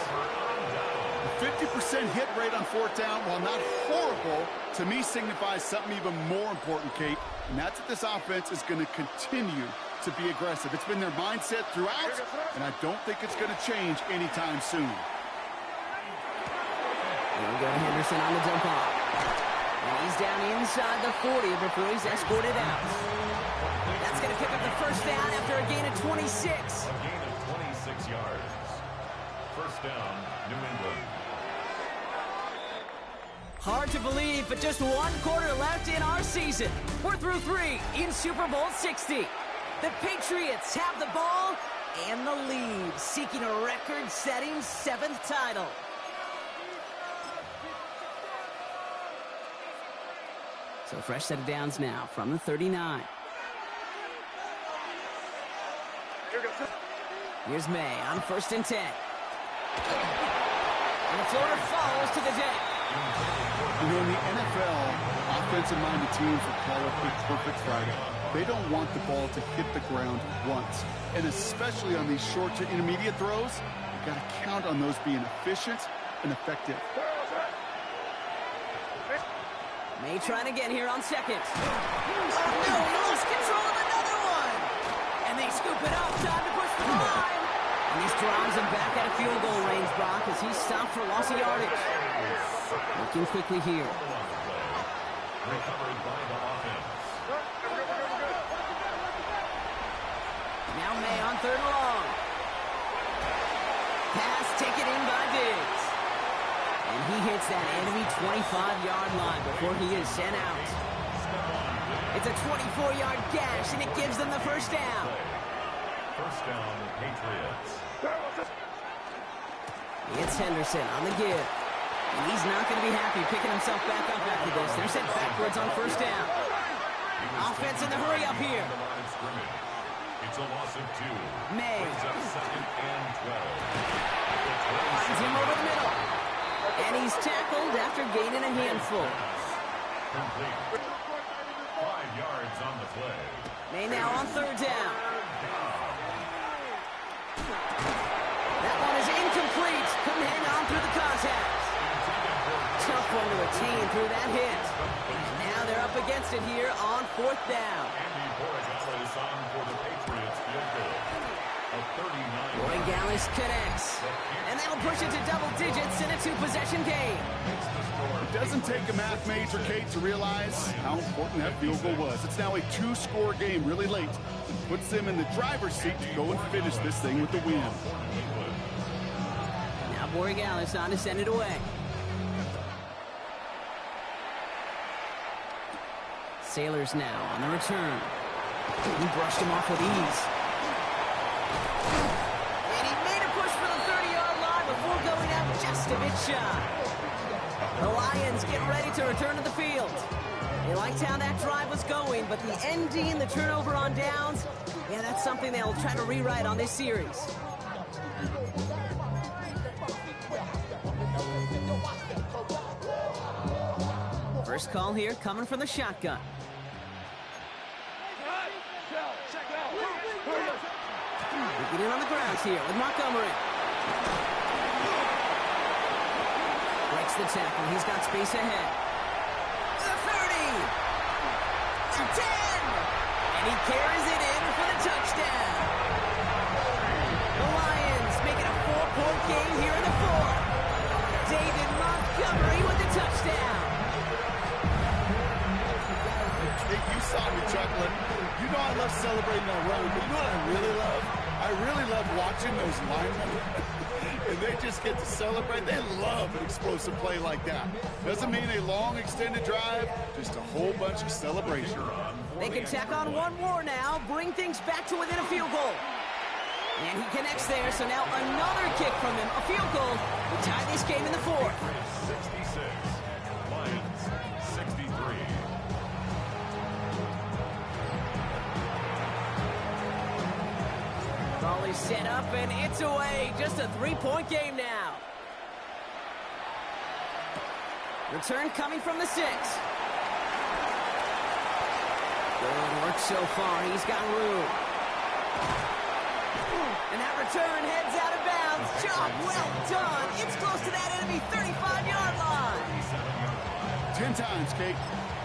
50% hit rate on 4th down, while not horrible, to me signifies something even more important, Kate. And that's that this offense is going to continue to be aggressive. It's been their mindset throughout, and I don't think it's going to change anytime soon.
There we go, Henderson on the dump off. And he's down inside the 40 before he's escorted out. That's going to pick up the 1st down after a gain of 26.
A gain of 26 yards. 1st down, New England.
Hard to believe, but just 1 quarter left in our season. We're through 3 in Super Bowl 60. The Patriots have the ball and the lead, seeking a record-setting 7th title. So fresh set of downs now from the 39. Here's May on 1st and 10. And the floater falls to the deck.
You know, in the NFL, offensive-minded teams will call it a perfect Friday. They don't want the ball to hit the ground once. And especially on these short to intermediate throws, you've got to count on those being efficient and effective.
May trying again here on 2nd. Oh, no, he lost control of another one. And they scoop it up. Time to push the line. And this drives him back out of field goal range, Brock, as he's stopped for loss of yardage. Looking quickly here.
Recovered by the offense.
Now May on 3rd and long. Pass taken in by Diggs. And he hits that enemy 25-yard line before he is sent out. It's a 24-yard gash, and it gives them the 1st down.
1st down, Patriots.
It's Henderson on the give. And he's not going to be happy picking himself back up after this. They're sent backwards on 1st down. Offense in the hurry up here.
It's a loss of 2.
May.
Brings up 2nd and 12.
Finds him over the middle. And he's tackled after gaining a handful.
Complete. 5 yards on the play.
May now on third down. That one is incomplete. Couldn't hang on through the contact. Tough one to retain through that hit. And now they're up against it here on fourth down.
Andy Borregales on for the Patriots field goal. A 39.
Borregales connects. And that'll push it to double digits in a two-possession game.
It doesn't take a math major, Kate, to realize how important that field goal was. It's now a 2-score game really late. It puts them in the driver's seat to go and finish this thing with the win.
Now Borregales on to send it away. Sailors now on the return. He brushed him off with ease. And he made a push for the 30-yard line before going out just a bit shy. The Lions get ready to return to the field. They liked how that drive was going, but the ND and the turnover on downs, yeah, that's something they'll try to rewrite on this series. First call here coming from the shotgun. We get in on the grounds here with Montgomery. Breaks the tackle. He's got space ahead. The 30. The 10. And he carries it in for the touchdown. The Lions make it a 4-point game here in the fourth. David Montgomery with the touchdown.
You saw me chuckling. You know I love celebrating that run, but you know what I really love? I really love watching those linemen. And they just get to celebrate. They love an explosive play like that. Doesn't mean a long extended drive, just a whole bunch of celebration.
They can tack on one more now, bring things back to within a field goal. And he connects there, so now another kick from him, a field goal. We tie this game in the fourth.
66. Lions 63.
Ball is set up, and it's away. Just a 3-point game now. Return coming from the 6. Good work so far. He's got room. And that return heads out of bounds. Job well done. It's close to that enemy 35-yard line.
10 times, Kate.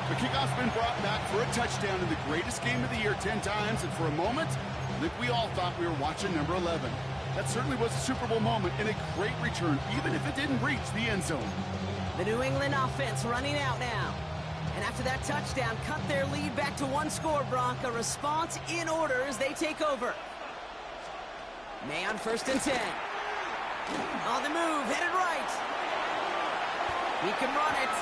The kickoff's been brought back for a touchdown in the greatest game of the year 10 times, and for a moment, I think we all thought we were watching number 11. That certainly was a Super Bowl moment and a great return, even if it didn't reach the end zone.
The New England offense running out now. And after that touchdown, cut their lead back to 1 score, Brock. A response in order as they take over. May on 1st and 10. On the move, headed right. He can run it.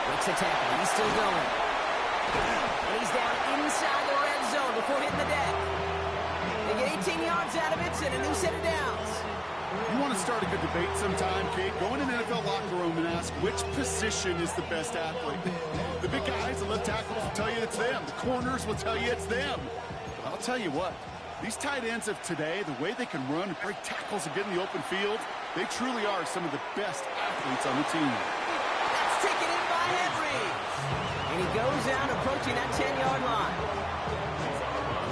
Breaks the tackle, he's still going. And he's down inside the red zone before hitting the deck. They get 18 yards out of it and a new set of downs.
You want to start a good debate sometime, Kate? Go in an NFL locker room and ask which position is the best athlete. The big guys, the left tackles will tell you it's them. The corners will tell you it's them. But I'll tell you what, these tight ends of today, the way they can run, break tackles, and get in the open field, they truly are some of the best athletes on the team.
That's taken in by Henry. And he goes out approaching that 10-yard line.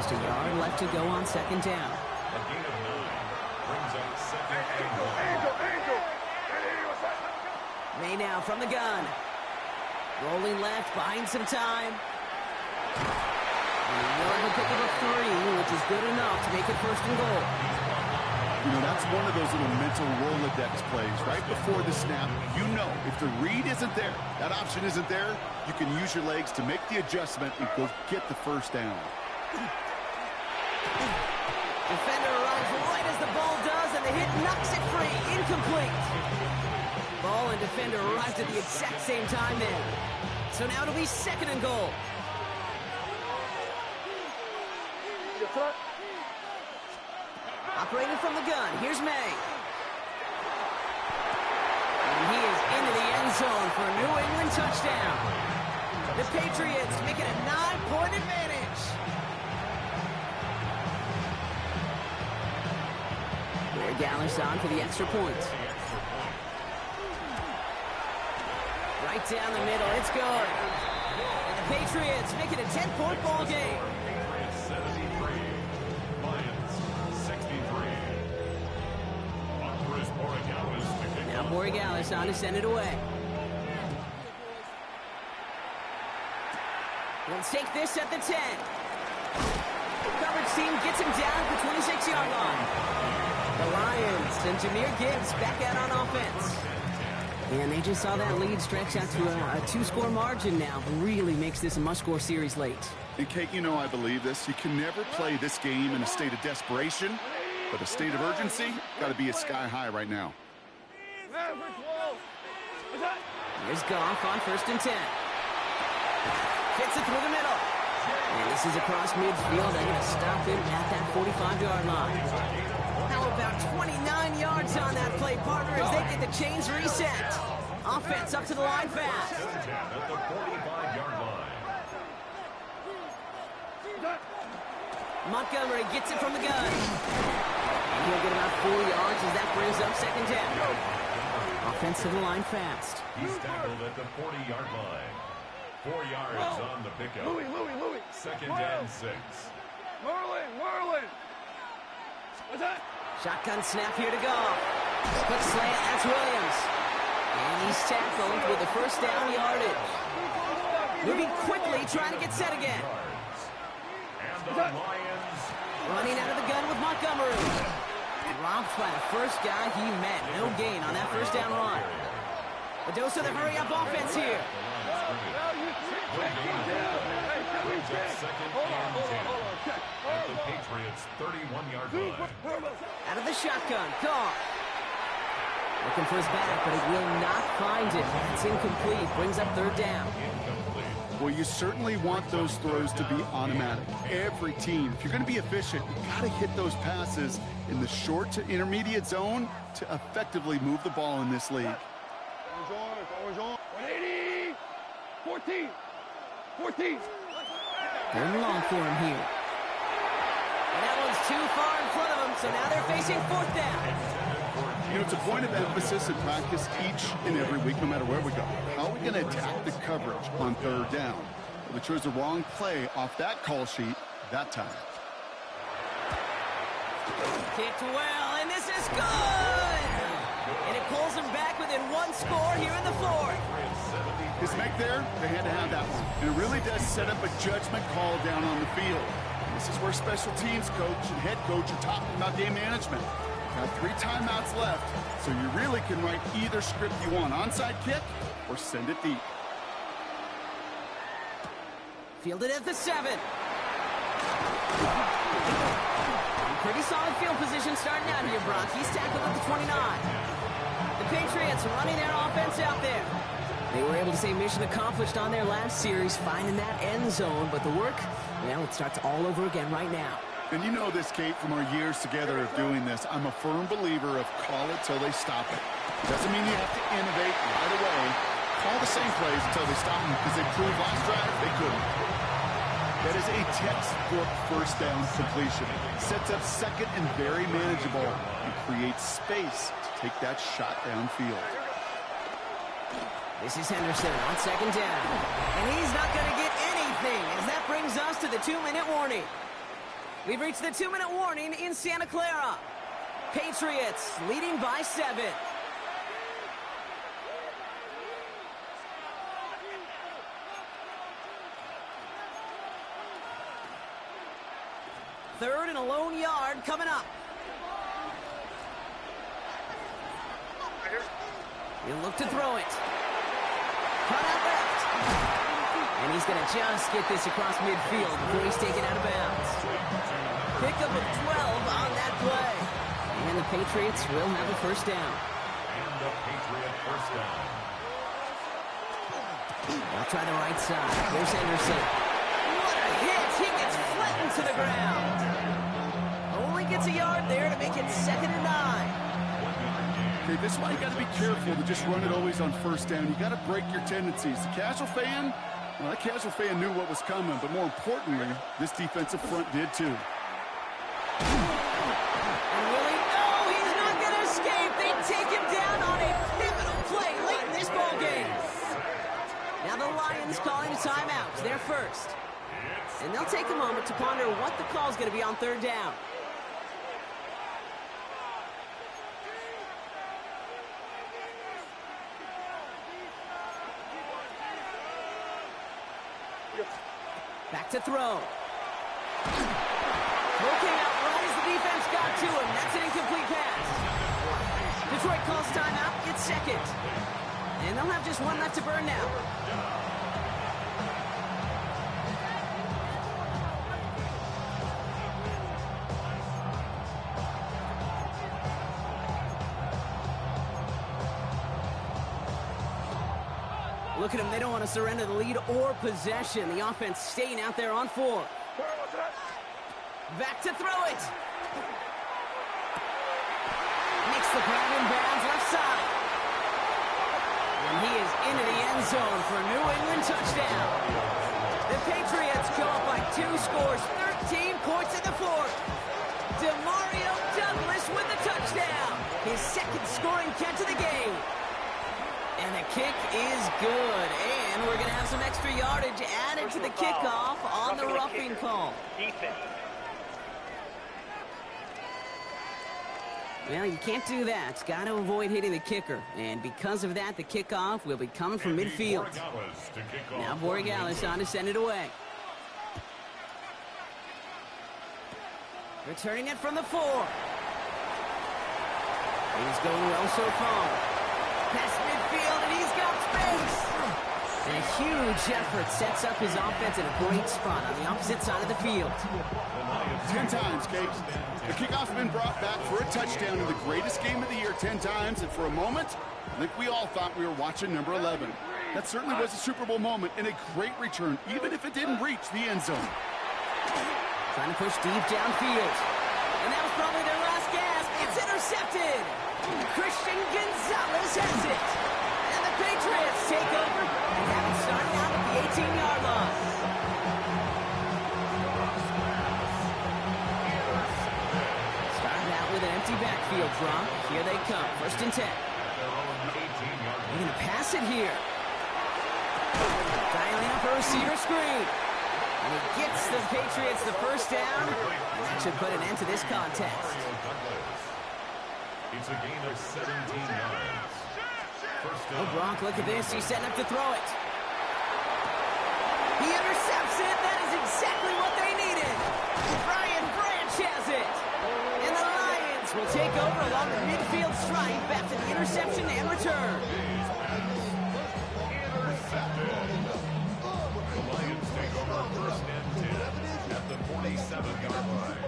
Just a yard left to go on 2nd down.
A gain of 9 brings up 2nd and goal.
May now from the gun. Rolling left, buying some time. And he'll have a pick of a 3, which is good enough to make it 1st and goal.
You know, that's one of those little mental Rolodex plays. Right before the snap, you know if the read isn't there, that option isn't there, you can use your legs to make the adjustment and go get the 1st down.
Defender arrives right as the ball does, and the hit knocks it free. Incomplete. Ball and defender arrived at the exact same time there. So now it'll be 2nd and goal. Operating from the gun, here's May. And he is into the end zone for a New England touchdown. The Patriots make it a 9-point advantage. Gallus on for the extra point. Right down the middle, it's good. And the Patriots make it a 10-point ball game.
Patriots 73, Lions 63. Up is Borregales to kick
Now
off.
Borregales on to send it away. Let's take this at the 10. Coverage team gets him down at the 26-yard line. The Lions and Jameer Gibbs back out on offense. And they just saw that lead stretch out to a two-score margin now. Really makes this a must-score series late.
And Kate, you know I believe this. You can never play this game in a state of desperation, but a state of urgency got to be at sky high right now.
Here's Goff on 1st and 10. Hits it through the middle. And this is across midfield. They're going to stop him at that 45-yard line. How about 29 yards on that play, partner, as they get the chains reset. Offense up to the line fast.
At the 45-yard line.
Montgomery gets it from the gun. And he'll get about 4 yards as that brings up 2nd down. Offense to the line fast.
He's tackled at the 40-yard line. 4 yards on the pickup.
Louis.
2nd and 6.
Merlin. What's that?
Shotgun snap here to go. Quick slant, that's Williams. And he's tackled with the 1st down yardage. Moving quickly, trying to get set again.
And the Lions.
Running out of the gun with Montgomery. Robbed by the first guy he met. No gain on that 1st down run. A dose of the hurry-up offense here.
At the Patriots 31-yard line.
Out of the shotgun, Goff. Looking for his back, but he will not find it. It's incomplete. Brings up 3rd down.
Incomplete.
Well, you certainly want those throws to be automatic. Every team, if you're going to be efficient, you got to hit those passes in the short to intermediate zone to effectively move the ball in this league.
180. 14.
Third and long for him here. And that one's too far in front of him, so now they're facing 4th down.
You know, it's a point of emphasis in practice each and every week, no matter where we go. How are we going to attack the coverage on 3rd down? Well, they chose the wrong play off that call sheet that time.
Kicked well, and this is good! And it pulls them back within 1 score here in the 4th.
His make there, they had to have that one. And it really does set up a judgment call down on the field. This is where special teams coach and head coach are talking about game management. Got 3 timeouts left, so you really can write either script you want. Onside kick or send it deep.
Fielded at the 7. Pretty solid field position starting out here, Brock. He's tackled at the 29. The Patriots running their offense out there. They were able to say mission accomplished on their last series, finding that end zone. But the work, well, it starts all over again right now.
And you know this, Kate, from our years together of doing this. I'm a firm believer of call it till they stop it. Doesn't mean you have to innovate right away. Call the same plays until they stop them, because they proved last drive they couldn't. That is a textbook 1st down completion. Sets up 2nd and very manageable and creates space to take that shot downfield.
This is Henderson on 2nd down. And he's not going to get anything, as that brings us to the 2-minute warning. We've reached the 2-minute warning in Santa Clara. Patriots leading by 7. Third and a lone yard coming up. He'll look to throw it. Cut out left. And he's going to just get this across midfield before he's taken out of bounds. Pickup of 12 on that play. And the Patriots will have a 1st down.
And the Patriot 1st down.
They'll try the right side. Here's Henderson. What a hit! He gets flattened to the ground. Only gets a yard there to make it 2nd and 9.
Okay, this is why you got to be careful to just run it always on 1st down. You got to break your tendencies. The casual fan, well, that casual fan knew what was coming, but more importantly, this defensive front did too.
And Willie, no, he's not calling a timeout. They're first. And they'll take a moment to ponder what the call is going to be on third down. Back to throw. Looking out right as the defense got to him. That's an incomplete pass. Detroit calls timeout. It's second. And they'll have just one left to burn now. Look at them. They don't want to surrender the lead or possession. The offense staying out there on 4. Back to throw it. Makes the grab in bounds left side. And he is into the end zone for a New England touchdown. The Patriots go up by 2 scores, 13 points in the 4th. Demario Douglas with the touchdown. His second scoring catch of the game. And the kick is good. And we're going to have some extra yardage added to the kickoff on the roughing call. Well, you can't do that. Got to avoid hitting the kicker. And because of that, the kickoff will be coming from midfield. Now Borregales on to send it away. Returning it from the 4. He's going well so far. Past midfield, and he's got space. And a huge effort sets up his offense in a great spot on the opposite side of the field.
10 times, Kate. The kickoff's been brought back for a touchdown in the greatest game of the year 10 times, and for a moment, I think we all thought we were watching number 11. That certainly was a Super Bowl moment and a great return, even if it didn't reach the end zone.
Trying to push deep downfield. And that was probably their last gasp. It's intercepted. Christian Gonzalez has it. And the Patriots take over and have it starting out at the 18-yard line. Starting out with an empty backfield drop. Here they come. 1st and 10. They're going to pass it here. Dialing up a receiver screen. And he gets the Patriots the first down. And that should put an end to this contest.
It's a gain of 17 yards.
Oh, Gronk, look at this. He's setting up to throw it. He intercepts it. That is exactly what they needed. Brian Branch has it. And the Lions will take over along the midfield stripe after the interception and return.
The Lions take over 1st and 10 at the 47-yard line.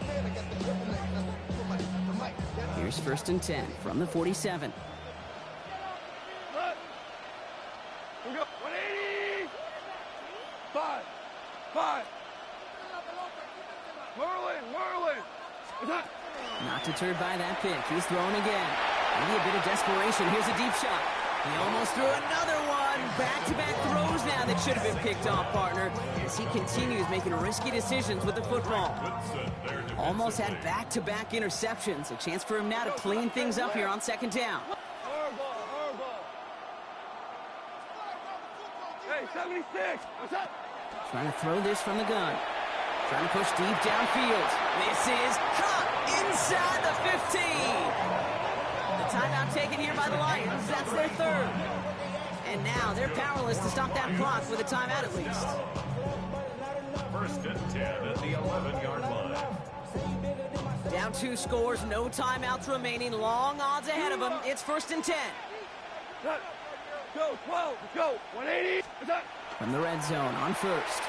Here's 1st and 10 from the 47.
We go. 180. 5. Merlin.
Not deterred by that pick. He's throwing again. Maybe a bit of desperation. Here's a deep shot. He almost threw another one. Back-to-back throws now that should have been picked off, partner, as he continues making risky decisions with the football. Almost had back-to-back interceptions. A chance for him now to clean things up here on 2nd down.
Hardball. Hey, 76. What's up?
Trying to throw this from the gun. Trying to push deep downfield. This is caught inside the 15. The timeout taken here by the Lions. That's their 3rd. And now they're powerless to stop that clock with a timeout at least.
1st and 10 at the 11-yard line.
Down 2 scores, no timeouts remaining. Long odds ahead of them. It's 1st and 10.
Go, 12. Let's go. 180. What's up?
From the red zone on 1st.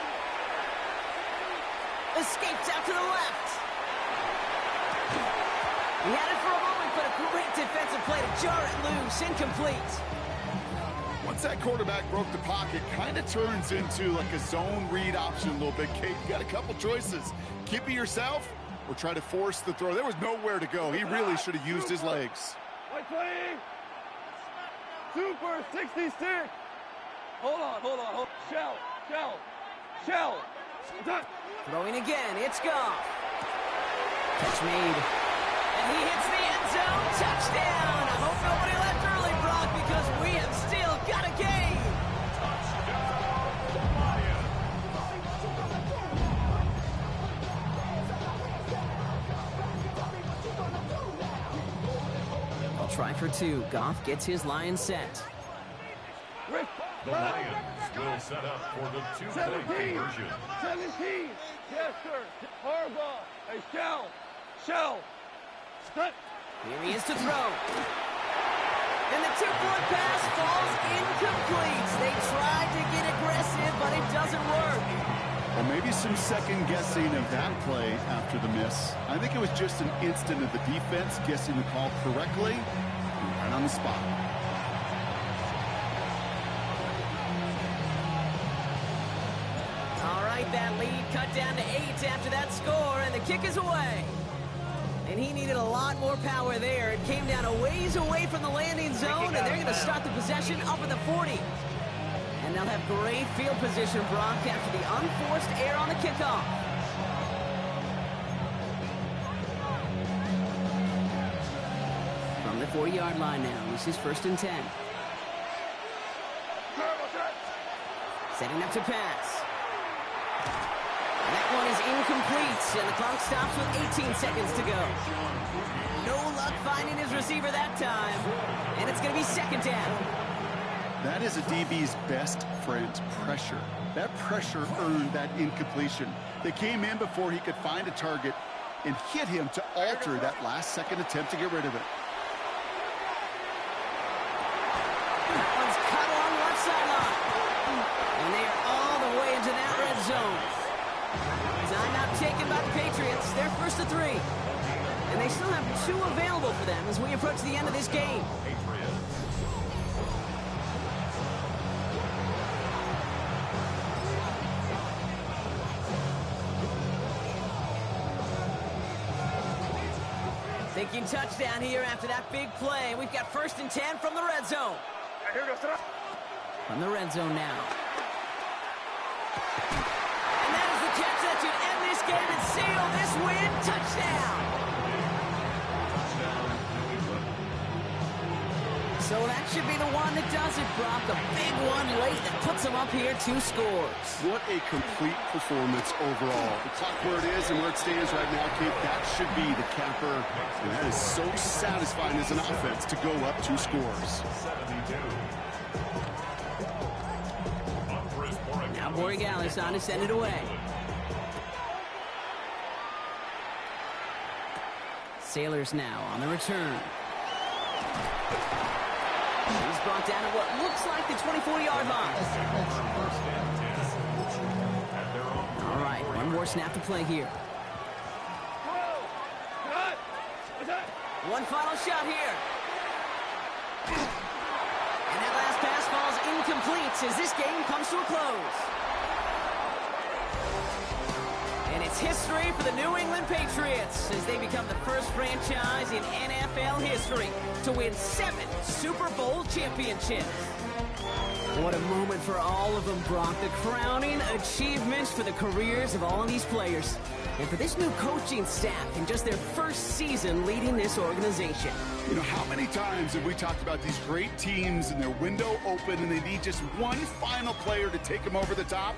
Escapes out to the left. He had it for a moment, but a great defensive play to jar it loose. Incomplete.
Once that quarterback broke the pocket, kind of turns into like a zone read option a little bit, Kate. You got a couple choices. Keep it yourself or try to force the throw. There was nowhere to go. He really should have used his legs.
120. Super 66. Hold on. Shell.
Throwing again. It's Goff. Catch made. And he hits the end zone. Touchdown. I hope nobody left early, Brock, because we have still got a game. try for two. Goff gets his line set.
The Lions will set up for the two-point conversion.
17. Yes, sir. Harbaugh. Hey, Shell. Stunt.
Here he is to throw. And the two-point pass falls incomplete. They tried to get aggressive, but it doesn't work.
Well, maybe some second guessing of that play after the miss. I think it was just an instant of the defense guessing the call correctly and right on the spot.
All right, that lead cut down to 8 after that score, and the kick is away. And he needed a lot more power there. It came down a ways away from the landing zone, and they're going to start the possession up at the 40. And they'll have great field position, Brock, after the unforced error on the kickoff. From the 40-yard line now, this is 1st and 10. Setting up to pass. And that one is incomplete, and the clock stops with 18 seconds to go. No luck finding his receiver that time, and it's going to be 2nd down.
That is a DB's best friend, pressure. That pressure earned that incompletion. They came in before he could find a target and hit him to alter that last-second attempt to get rid of it.
That one's cut along the left sideline. And they are all the way into that red zone. Timeout taken by the Patriots. They're 1st and 3. And they still have 2 available for them as we approach the end of this game. Thinking touchdown here after that big play. We've got 1st and 10 from the red zone. From the red zone now. And that is the catch that should end this game and seal this win. Touchdown. So that should be the one that does it, Brock. A big one late that puts them up here 2 scores.
What a complete performance overall. The clock where it is and where it stands right now, Kate, that should be the capper. And that is so satisfying as an offense to go up 2 scores.
Now Borregales on to send it away. Sailors now on the return. He's brought down at what looks like the 24-yard line. All right, one more snap to play here. One final shot here. And that last pass falls incomplete as this game comes to a close. And it's history for the New England Patriots as they become the first franchise in NFL history to win 7 Super Bowl championships. What a moment for all of them, Brock. The crowning achievements for the careers of all of these players. And for this new coaching staff in just their first season leading this organization.
You know, how many times have we talked about these great teams and their window open and they need just one final player to take them over the top?